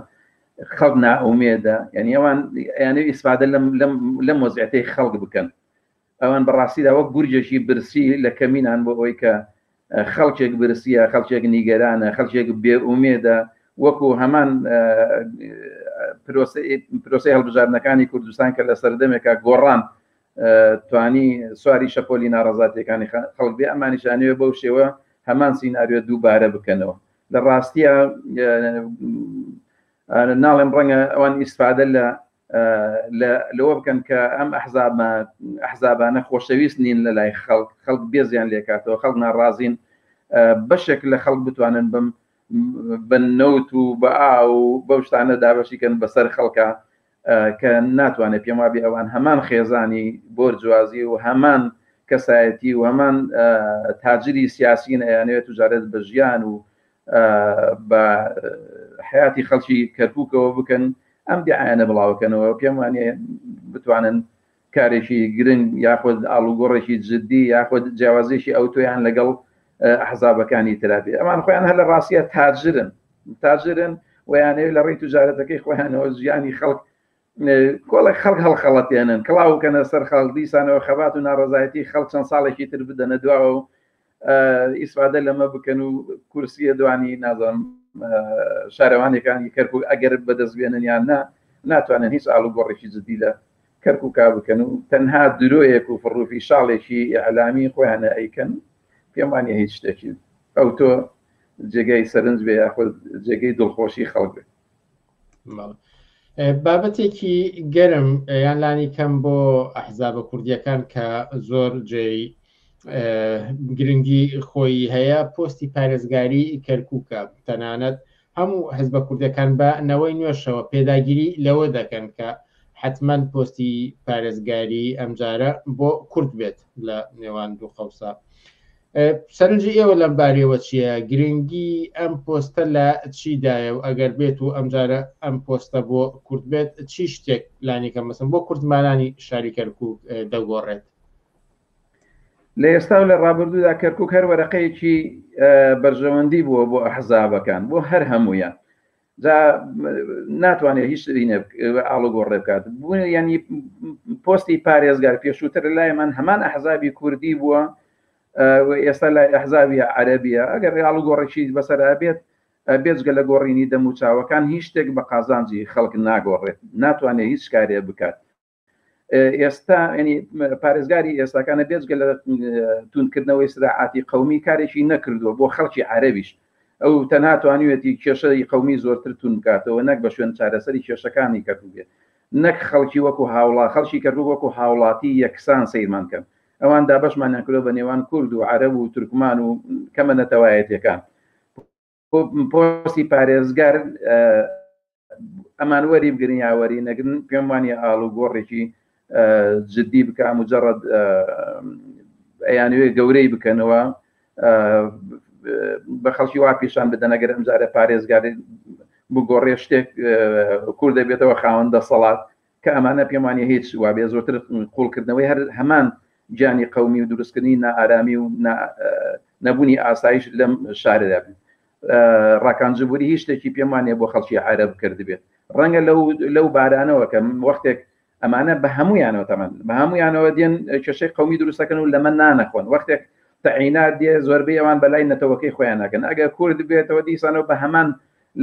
خەڵک نائومێدە یعنی ئەوان یانەوەی ئیسفادە لەم وەزعەتەی خەڵک بکەن ئەوان بەڕاستیدا وەک گورجێکی برسی لە کەمینان بۆ ئەوەی کە خەڵکێک برسیە خەڵکێک نیگەرانە خەڵکێک بێئومێدە وەکو هەمان پرۆسی هەڵبژاردنەکانی کوردستان کە لە سەردەمێکە گۆڕان توانی سواری شەپۆلی ناڕەزاتیەکانی خەڵک بێ ئەمانیشانەوە بەو شێوە هەمان سیناریۆ دووبارە بکەنەوە لە ڕاستیە ناڵێم ڕەنگە ئەوان ئیسفادە لەوە بکەن کە ئەم ئەحزابانە خۆشەویست نین لە لای خەڵک بێزیان لێکاتەوە خەڵک ناڕازین بەشێک لە خەڵک بتوانن بە نەوت و بە ئاو بەو شتانە دابەشیکەن بەسەر خەڵکە کە ناتوانێت پێم وابێ ئەوان هەمان خێزانی بۆرجوازی و هەمان کەسایەتی و هەمان تاجری سیاسین ئەیانەوێت توجارەت بە ژیان و بە حیاتی خەڵکی کەرکووکەوە بکەن ئەم دیعایانە بڵاوکەنەوە پێم وانێ بتوانن کارێکی گرنگ یاخود ئاڵوگۆڕێکی جددی یاخود جیاوازێکی ئەوتۆیان لەگەڵ ئەحزابەکانی ترابێ ئەمان خۆیان هەر لە ڕاستیە تاجرن ویانەوێت لە ڕێی توجارەتەکەی خۆیانەوە ژیانی خەڵک کۆڵی خەڵک هەڵخەڵەتێنن کڵاوکەنە سەر خەڵک دیسانەوە خەبات و ناڕزایەتی خەڵک چەند ساڵێکی تر بدەنە دواوە و ئیسفادە لەمە بکەن و کورسیە دوانی نازانم شارەوانەکانی کەرکووک ئەگەر بەدەستبێنن یان ناتوانن هیچ ئاڵوگۆڕێکی جددی لە کەرکووکا بکەن و تەنها درۆیەک و فڕوفی شاڵێکی ئەعلامی خۆیانە ئەیکەن پێم وانە هیچ شتێکی ئەو تۆ جێگەی سەرنج بێ یاخود جێگەی دڵخۆشی خەڵک بێت. بابەتێکی گەرم یان لانی کەم بۆ ئەحزابە کوردیەکان کە زۆر جێی گرنگی خۆی هەیە پۆستی پارێزگاری کەرکووکە تەنانەت هەموو حزبە کوردەکان بە نەوەی نوێشەوە پێداگیری لەوە دەکەن کە حتمما پۆستی پارێزگاری ئەمجارە بۆ کورد بێت لە نێوان دوو قەوسە. سەرنجی ئێوە لەم بارەوە چییە؟ گرنگی ئەم پۆستە لە چیدایە و ئەگەر بێت و ئەمجارە ئەم پۆستە بۆ کورد بێت چی شتێک لانیکە مەسن بۆ کوردمانانی شاری کەرکووک دەگۆڕێت؟ لە ئێستا و لە ڕابردوودا کەرکووک هەر وەرەقەیەکی بەرژەوەندی بووە بۆ ئەحزابەکان بۆ هەر هەمویان جا ناتوانێت هیچ شتێنە ئاڵوگۆڕێ بکات بوون ینی پۆستی پارێزگار پێشووتر لایەمان هەمان ئەحزابی کوردی بووە ئێستا لای ئەحزابی عەرەبیە ئەگەر ئاڵوگۆڕێکی بەسەرا بێت بێجگە لە گۆڕینی دەموچاوەکان هیچ شتێک بە قازانجی خەڵک ناگۆڕێت ناتوانێت هیچ کارێ بکات. ئێستا ینی پارێزگاری ئێستاکانە بێجگە لە توندکردنەوەی سراعاتی قەومی کارێکی نەکردووە بۆ خەڵکی عەرەبیش ئەو تەناتوانوێتی کێشەی قەومی زۆرتر تون بکاتەوە نەک بە شوێن چارەسەری کێشەکانی کەرکووک بێت نەک خەڵکی وەکو هاوڵات خەڵکی کەرکووک وەکو هاوڵاتی یەکسان سەیرمان کەن ئەوان دابەشمانیان کردو بە نێوان کورد و عەرەب و تورکمان و کەمە نەتەوایەتیەکان پۆستی پارێزگار ئەمان وەری بگرن یاوەری نەگرن پێم وانە ئاڵوگۆڕێکی جدی بکە مجرد ئەیانوێ گەورەی بکەنەوە بە خەڵکی وا پیشان بدەن ئەگەر ئەمجارە پارێزگاری بگۆڕێ شتێک کوور دەبێتەوە خاوەندە سەڵات کە ئەمانە پێم وانە هیچ وابێ زۆرتر قوڵکردنەوەی هەر هەمان جانی قەومی و دروستکردنی نائارامی و نەبوونی ئاسایش لەم شارەدا بێت ڕاکانجبووری هیچ شتێکی پێم وانێ بۆ خەڵکی عەرەب کرد بێت ڕەنگە لەو بارانەوە کە وەختێک ئەمانە بە هەمویانەوە تەمەن بە هەمویانەوە دێن کێشەی قەومی دروستەکەن و لەمە نانەخۆن وەختێک تەعینات دێ زۆربەی ئەوان بە لای نەتەوەکەی خۆیان ناکەن ئەگەر کورد بێتەوە دیسانەوە بە هەمان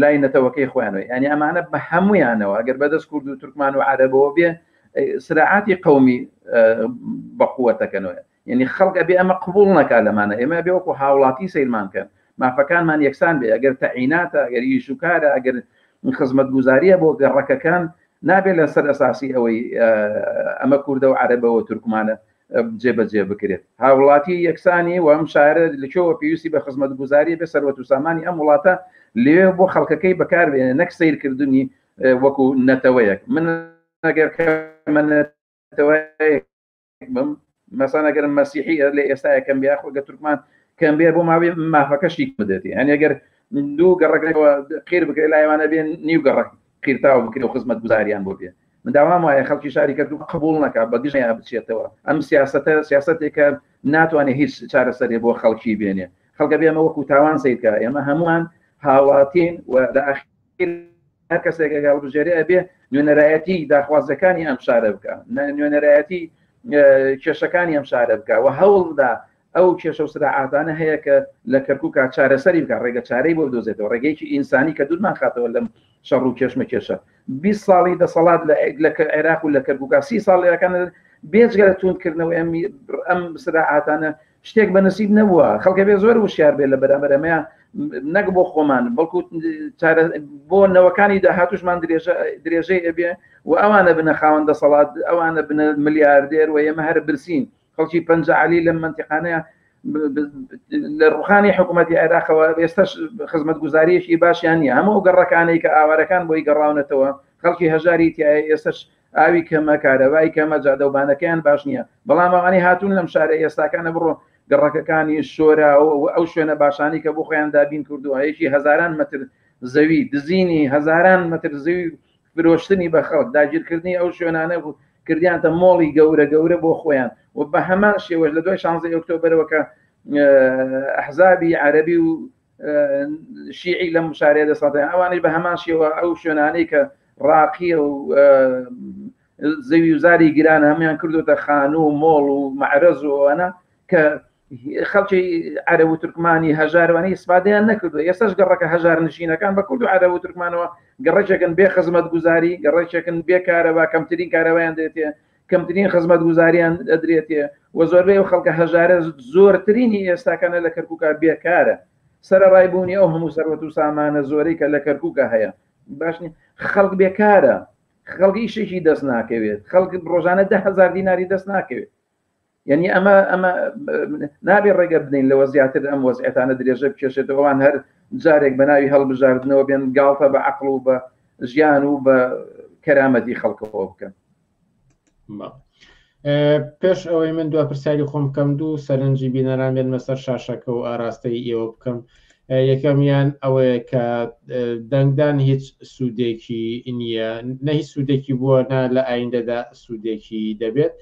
لای نەتەوەکەی خۆیانەوە ینی ئەمانە بە هەمویانەوە ئەگەر بەدەست کورد و تورکمان و عەرەبەوە بێ سراعاتی قەومی بەقووەتەکەنەوە ینی خەڵک ئەبێ ئەمە قبوڵ نەکا لەمانە ئێمە بێ وەکو هاوڵاتی سەیرمان کەن مافەکانمان یەکسان بێ ئەگەر تەعیناتە ئەگەر ئیشوکارە ئەگەر خزمەتگوزاریە بۆ گەڕەکەکان نابێت لە سەر ئەساسی ئەوەی ئەمە کوردە و عەرەبەوە تورکمانە جێبەجێ بکرێت هاوڵاتی یەکسانی و ئەم شارە لەکوێوە پێویستی بە خزمەتگوزاری بێ سەروەت و سامانی ئەم وڵاتە لێ بۆ خەڵکەکەی بەکاربێنێ نەک سیرکردنی وەکو نەتەوەیەک من ئەگەر نەتەوەیەک بم مەسان ئەگەر مەسیحی لە ئێستایەکەم بیا خۆگە تورکمان کەم بێ بۆ ماوەی مافەکەشی بدێتی هەنی ئەگەر دوو گەڕەکەەوە قیر بکرێت لایوانە بێن نیو گەڕک قیرتاوە بکرێت و خزمەت گوزاریان بۆ بێ من داوام وایە خەڵکی شاری کەرکووک قبوڵ نەکات بە گژنیان بچێتەوە ئەم سیاسەتە سیاسەتێکە ناتوانێت هیچ چارەسەرێ بۆ خەڵکی بێنێ خەڵکە بێمە وەکو تاوان سیدکە ئێمە هەمووان هاوڵاتین و لە ئاخیر هەر کەسێک ئەگەڵ بژێرێ ئەبێ نوێنەرایەتی داخوازەکانی ئەم شارە بکە نوێنەرایەتی کێشەکانی ئەم شارە بکە و هەوڵدا ئەو کێشە و سراعاتانە هەیە کە لە کەرکووکە چارەسەری بکە ڕێگە چارەی بۆ بدۆزێتەوە ڕێگەیەکی ئینسانی کە دوورمان خاتەوە لەم شەڕ و کێشمە کێشە 20 ساڵی دەسەڵات لە عێراق و لە کەرکووکە 30 ساڵیەکان بێجگە لە توندکردنەوە ئەم سراعاتانە شتێک بە نسیب نەبووە خەڵکە بێ زۆر وشیار بێت لە بەرامبەرەمەیە نەک بۆ خۆمان بەڵکو بۆ نەوەکانی داهاتوشمان درێژەی ئەبێ و ئەوانە بنە خاوەندە سەڵات ئەوانە بنە ملیاردێر و ئێمە هەر برسین خەڵکی پەنجعلی لەم منتیقانەیە لە ڕوخانی حکوومەتی عێراقەوە ئێستاش خزمەتگوزاریەکی باشیان نیە هەموو گەڕەکانی کە ئاوارەکان بۆی گەڕاونەتەوە خەڵکی هەژاری تایە ئێستاش ئاوی کەمە کارەوای کەمە جادەوبانەکەیان باش نییە بەڵام ئەوانی هاتوون لەم شارە ئێستاکانە بڕۆ گەڕەکەەکانی شۆرە ئەو شوێنە باشانی کە بۆ خۆیان دابین کردووە هەیەکی هەزاران مەتر زەوی دزینی هەزاران مەتر زەوی فرۆشتنی بە خەڵک داگیرکردنی ئەو شوێنانە بوو کردیانتە مۆڵی گەورە گەورە بۆ خۆیان و بە هەمان شێوەش لە دوای 16 ئۆکتۆبرەوە کە ئەحزابی عەرەبی و شیعی لە مشارێ دەسەڵاتیان ئەوانش بە هەمان شێوە ئەو شوێنانەی کە ڕاقیە و زەوی و زاری گرانە هەمویان کردوتە خانوو و مۆڵ و مەعرەز و ئەوانە کە خەڵکی عەرەب و تورکمانی هەژاروانی ئیسفادەیان نەکردو ئێستاش گەڕەکە هەژار نشینەکان بە کورد و عەرەب و تورکمانەوە گەڕێکێکن بێ خزمەتگوزاری گەڕێکێکن بێ کارەوە کەمترین کارەوەیان دێتێ کەمترین خزمەت گوزاریان ئەدرێتێ و زۆربەی و خەڵکە هەژارە زۆرترینی ئێستاکانە لە کەرکووکە بێکارە سەرڕایبوونی ئەو هەموو سەروەت و سامانە زۆرەی کە لە کەرکووکە هەیە باشنی خەڵک بێکارە خەڵکی شێکی دەست ناکەوێت خەڵک ڕۆژانە 10,000 دیناری دەست ناکەوێت یعنی ئەمە نابێ ڕێگە بدەین لەوە زیاتر ئەم وەزعەتانە درێژە بکێشێتەوەوان هەر جارێک بەناوی هەڵبژاردنەوە بێن گاڵتە بە عەقڵ و بە ژیان و بە کەرامەتی خەڵکەوە بکەن. پێش ئەوەی من دو پرسیاری خۆم بکەم دوو سەرنجی بینەران بێن مەسەر شاشەکە و ئاراستەی ئێوە بکەم. یەکەمیان ئەوەیە کە دەنگدان هیچ سوودێکی نییە نە هیچ سوودێکی بووە نە لە ئایندەدا سوودێکی دەبێت.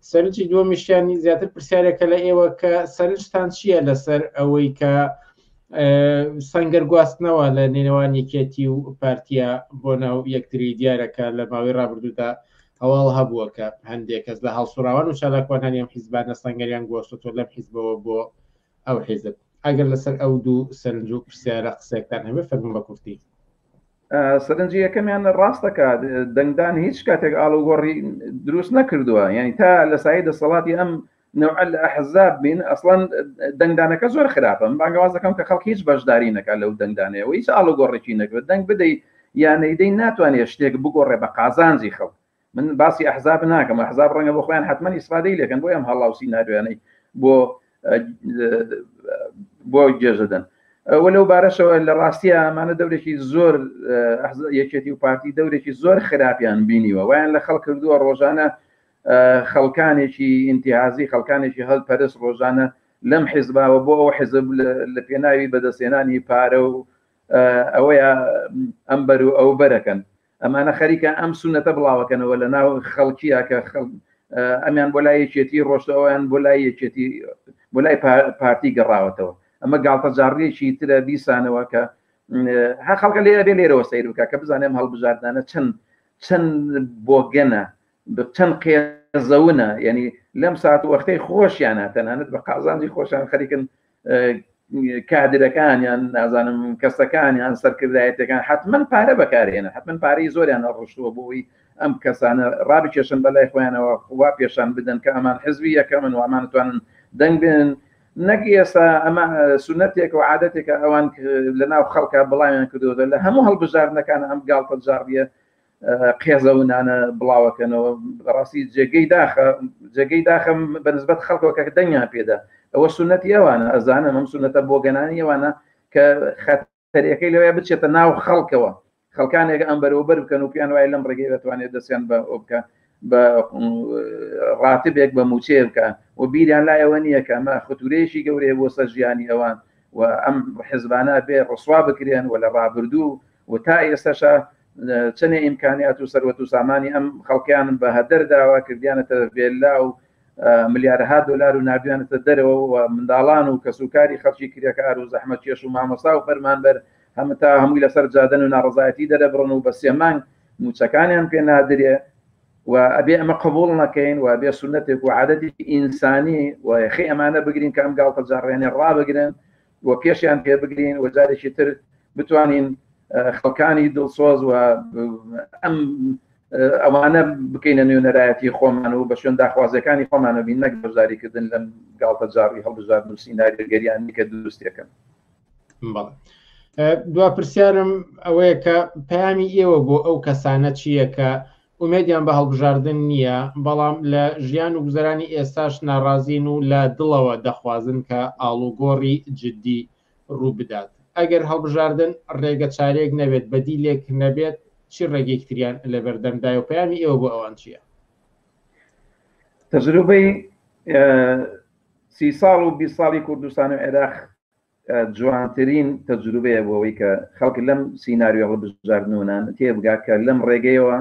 سەرنجی دووەمیشیانی زیاتر پرسیارێکە لە ئێوە کە سەرنجتان چییە لەسەر ئەوەی کە سەنگەر گواستنەوە لە نێنەوان یەکێتی و پارتیا بۆ ناو یەکتری دیارەکە لە ماوەی ڕابردوودا هەواڵ هەبووە کە هەندێک کەس لە هەڵسوراوان و چالاکوانانی ئەم حیزبانە سەنگەریان گۆستۆ لەم حیزبەوە بۆ ئەو حیزب. ئەگەر لەسەر ئەو دوو سەرنج و پرسیارە قسێکتان هەبێت فەرموون بە کورتی. سەرنجی یەکەمیان ڕاستەکە دەنگدان هیچ کاتێک ئاڵوگۆڕی دروست نەکردووە یعنی تا لە سای دەسەڵاتی ئەم نوع لە ئەحزاب بین ئەسڵەن دەنگدانەکە زۆر خراپە بانگەواز دەکەم کە خەڵک هیچ بەشداری نەکات لەو دەنگدانەیە و هیچ ئاڵوگۆڕێکی نەکرد دەنگ بدەیت یانەیدەی ناتوانێت شتێک بگۆڕێ بە قازانجی خەڵک. من باسی ئەحزاب ناکەم ئەحزاب ڕەنگە بۆ خۆیان حتمما ئیسفادەی لێکن بۆ ئەم هەڵاوسی ناروێنەی بۆ جێژەدەن وەلەو بارەشەوە لە ڕاستیە ئەمانە دەورێکی زۆر یەکێتی و پارتی دەورێکی زۆر خراپیان بینیوە وایان لە خەڵک کردووە ڕۆژانە خەڵکانێکی ئینتیهازی خەڵکانێکی هەڵپەرست ڕۆژانە لەم حیزباوە بۆ ئەو حیزب لە پێناوی بەدەستێنانی پارە و ئەوەیە ئەمبەر و ئەو بەرەکەن ئەمانە خەریکە ئەم سونەتە بڵاوەکەنەوە لە ناو خەڵکیە کە ئەمیان بۆ لای یەکێتی ڕۆشتەوەیان بۆ لای یەکێتی بۆ لای پارتی گەڕاوەتەوە ئەمە گاڵتە جاڕێکی ترە بیسانەوە کە هە خەڵکە لێ بێ لێرەوە سەیر بکە کە بزانێم هەڵبژاردانە چەند بۆگەنە چەند قێزەونە یعنی لەم ساعت وەختەی خۆشیانە تەنانەت بە قازانجی خۆشیان خەریکن کادرەکانیان نازانم کەسەکانیان سەرکردایەتەکان حتمما پارە بەکارێنە حتمما پارەی زۆریان ڕشتووە بۆی ئەم کەسانە ڕابکێشن بەلای خۆیانەوە وا پێشان بدەن کە ئەمان حزبی یەکەمن و ئەمانتوانن دەنگ بێن نەک ئێستا ئەمە سونەتێک و عادەتێکە ئەوان لە ناو خەڵکە بڵاویان کردووە لە هەموو هەڵبژاردنەکان ئەم گاڵتە جاڕیە قێزەونانە بڵاوەکەنەوە بەڕاستی جێگەی داخە بەنسبەت خەڵکەوە کە دەنگیان پێدا ئەوە سونەتی ئەوانە ئەزانم ئەم سونەتە بۆ گەنانی ئەوانە کە خەتەرەکەی لەوەیە بچێتە ناو خەڵکەوە خەڵکانێک ئەم بەرەوبەر بکەن و پیان وای لەم ڕێگەی دەتوانێت دەستیان بە ئەو بکە بە ڕاتبێک بە موچێ بکە و بیریان لایەوە نییە کە ئەمە ختورەیەشی گەورەیە بۆ سەر ژیانی ئەوان و ئەم حیزبانە بێ ڕسوا بکرێن و لە ڕابردوو و تا ئێستاشە چەنێ ئیمکانیات و سەروەت و سامانی ئەم خەڵکیان بە هەدەرداوە کردیانەتە بێلا و ملیارها دلار و نردویانەتە دەرەوە و منداڵان و کەسوکاری خەڵکی کرێکار و زەحمەت کێش و مامۆستا و فەرمانبەر هەموو تا هەمووی لەسەر جادن و ناڕزایەتی دەرەبڕن و بە سێمانگ موچەکانیان پێ نادرێ و ئەبێ ئەمە قبول نەکەین و ئەبێ سونەتێک و عادەتی ئینسانی و یەخی ئەمانە بگرین کە ئەم گاڵتە جاڕێنێ ڕابگرن و پێشیان پێ بگرین و جارێکی تر بتوانین خەڵکانی دڵسۆز و ئەم ئەوانە بکەینە نوێنەرایەتی خۆمان و بە شوێن داخوازەکانی خۆمانە بین نەک بەشداریکردن لەم گاڵتە جاڕی هەڵبژاردن و سیناریگەریانی کە دروستیەکەن. دوا پرسیارم ئەوەیە کە پەیامی ئێوە بۆ ئەو کەسانە چییە کە ئومێدیان بە هەڵبژاردن نییە بەڵام لە ژیان و گوزەرانی ئێستاش ناڕازین و لە دڵەوە دەخوازن کە ئاڵوگۆڕی جددی ڕوو بدات ئەگەر هەڵبژاردن ڕێگە چارێک نەبێت بەدیلێک نەبێت چی ڕێگەیەکتریان لە بەردەمدای و پەیامی ئێوە بۆ ئەوان چییە؟ تەجروبەی 30 ساڵ و 20 ساڵی کوردستان و عێراق جوانترین تەجروبەیە بۆەوەی کە خەڵک لەم سیناریۆ هەڵبژاردنونان تێبگا کە لەم ڕێگەیەوە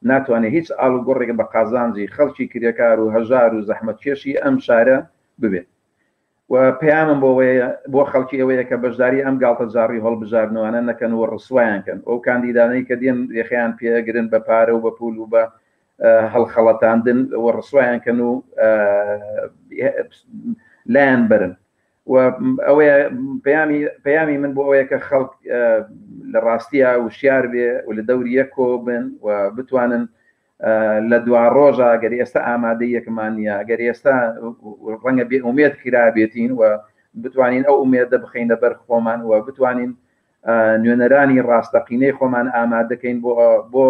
ناتوانێت هیچ ئاڵوگۆڕێک بە قازانجی خەڵکی کرێکار و هەژار و زەحمەتکێشی ئەم شارە ببێت و پەیامم بۆ خەڵکی ئەوەیە کە بەشداری ئەم گاڵتە جاڕی هەڵبژاردنوانە نەکەن و ڕسوایانکەن ئەو کاندیدانەی کە دێن ڕێخیان پێگرن بە پارە و بە پول و بە هەڵخەڵەتاندن و ڕسوایانکەن و لایەن برن و ئەوەیە پەیامی من بۆ ئەوەیە کە خەڵک لە ڕاستیە وشیار بێ و لە دەوری یەکۆ بن و بتوانن لە دووار ڕۆژە گەر ئێستا ئامادەیەکمان نیە گەر ئێستا ڕەنگە بێ ئومێد کرابێتین و بتوانین ئەو ئومێدە بخینە بەر خۆمان و بتوانین نوێنەرانی ڕاستەقینەی خۆمان ئامادەکەین بۆ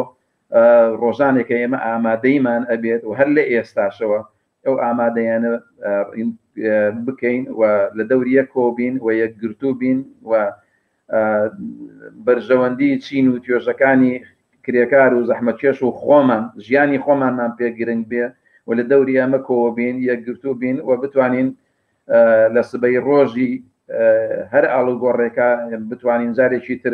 ڕۆژانێکە ئێمە ئامادەیمان ئەبێت و هەر لە ئێستاشەوە ئەو ئامادەیانە بکەین و لە دەوریە کۆبین و یەکگرتوو بین و بەرژەوەندی چین و توێژەکانی کرێکار و زەحمەتکێش و خۆمان ژیانی خۆمانمان پێ گرنگ بێ و لە دەوری ئەمە کۆبین یەکگرتوو بین و بتوانین لە سبەی ڕۆژی هەر ئاڵوگۆڕێکە بتوانین جارێکی تر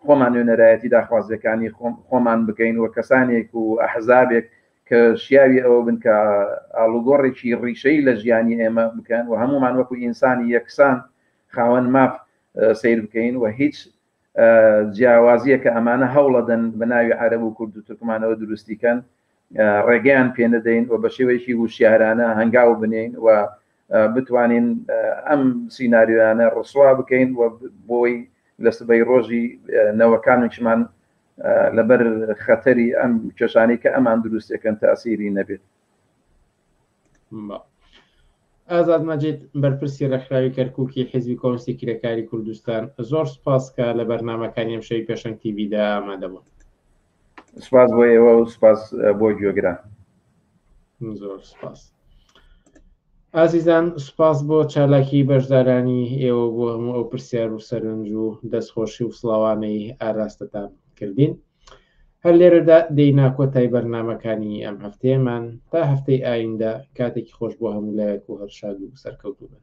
خۆمان نوێنەرایەتی داخوازیەکانی خۆمان بکەین و کەسانێک و ئەحزابێک کە شیاوی ئەوە بن کە ئاڵوگۆڕێکی ڕیشەی لە ژیانی ئێمە بکەن و هەمومان وەکو ئینسانی یەکسان خاوەن ماف سیر بکەین و هیچ جیاوازیە کە ئەمانە هەوڵەدەن بە ناوی عەرەب و کورد و تورکمانەوە دروستیکەن ڕێگەیان پێ نەدەین و بە شێوەیەکی وشیارانە هەنگاو بنین و بتوانین ئەم سیناریۆیانە ڕسوا بکەین و بۆی لە سبەی ڕۆژی نەوەکانشمان لەبەر خەتەری ئەم کێشانەی کە ئەمان دروستەکەن تاسیری نەبێت. ئازاد مەجید بەرپرسی ڕێکخراوی کەرکووکی حیزبی کۆمونیستی کرێکاری کوردستان زۆر سپاس کە لە بەرنامەکانی ئەم شەوی پێشەنگ تیڤیدا ئامادەبوون. سپاس بۆ ئێوە و سپاس بۆ گوێگران. زۆر سپاس. ئازیزان سوپاس بۆ چالاکی بەشدارانی ئێوە بۆ هەموو ئەو پرسیار و سەرنج و دەستخۆشی و سڵاوانەی ئاراستەتان کردین. هەر لێرەدا دەینا کۆتای بەرنامەکانی ئەم هەفتەیەمان تا هەفتەی ئایندە کاتێکی خۆش بۆ هەموو لایەک و هەرشاد و سەرکەوتوو بن.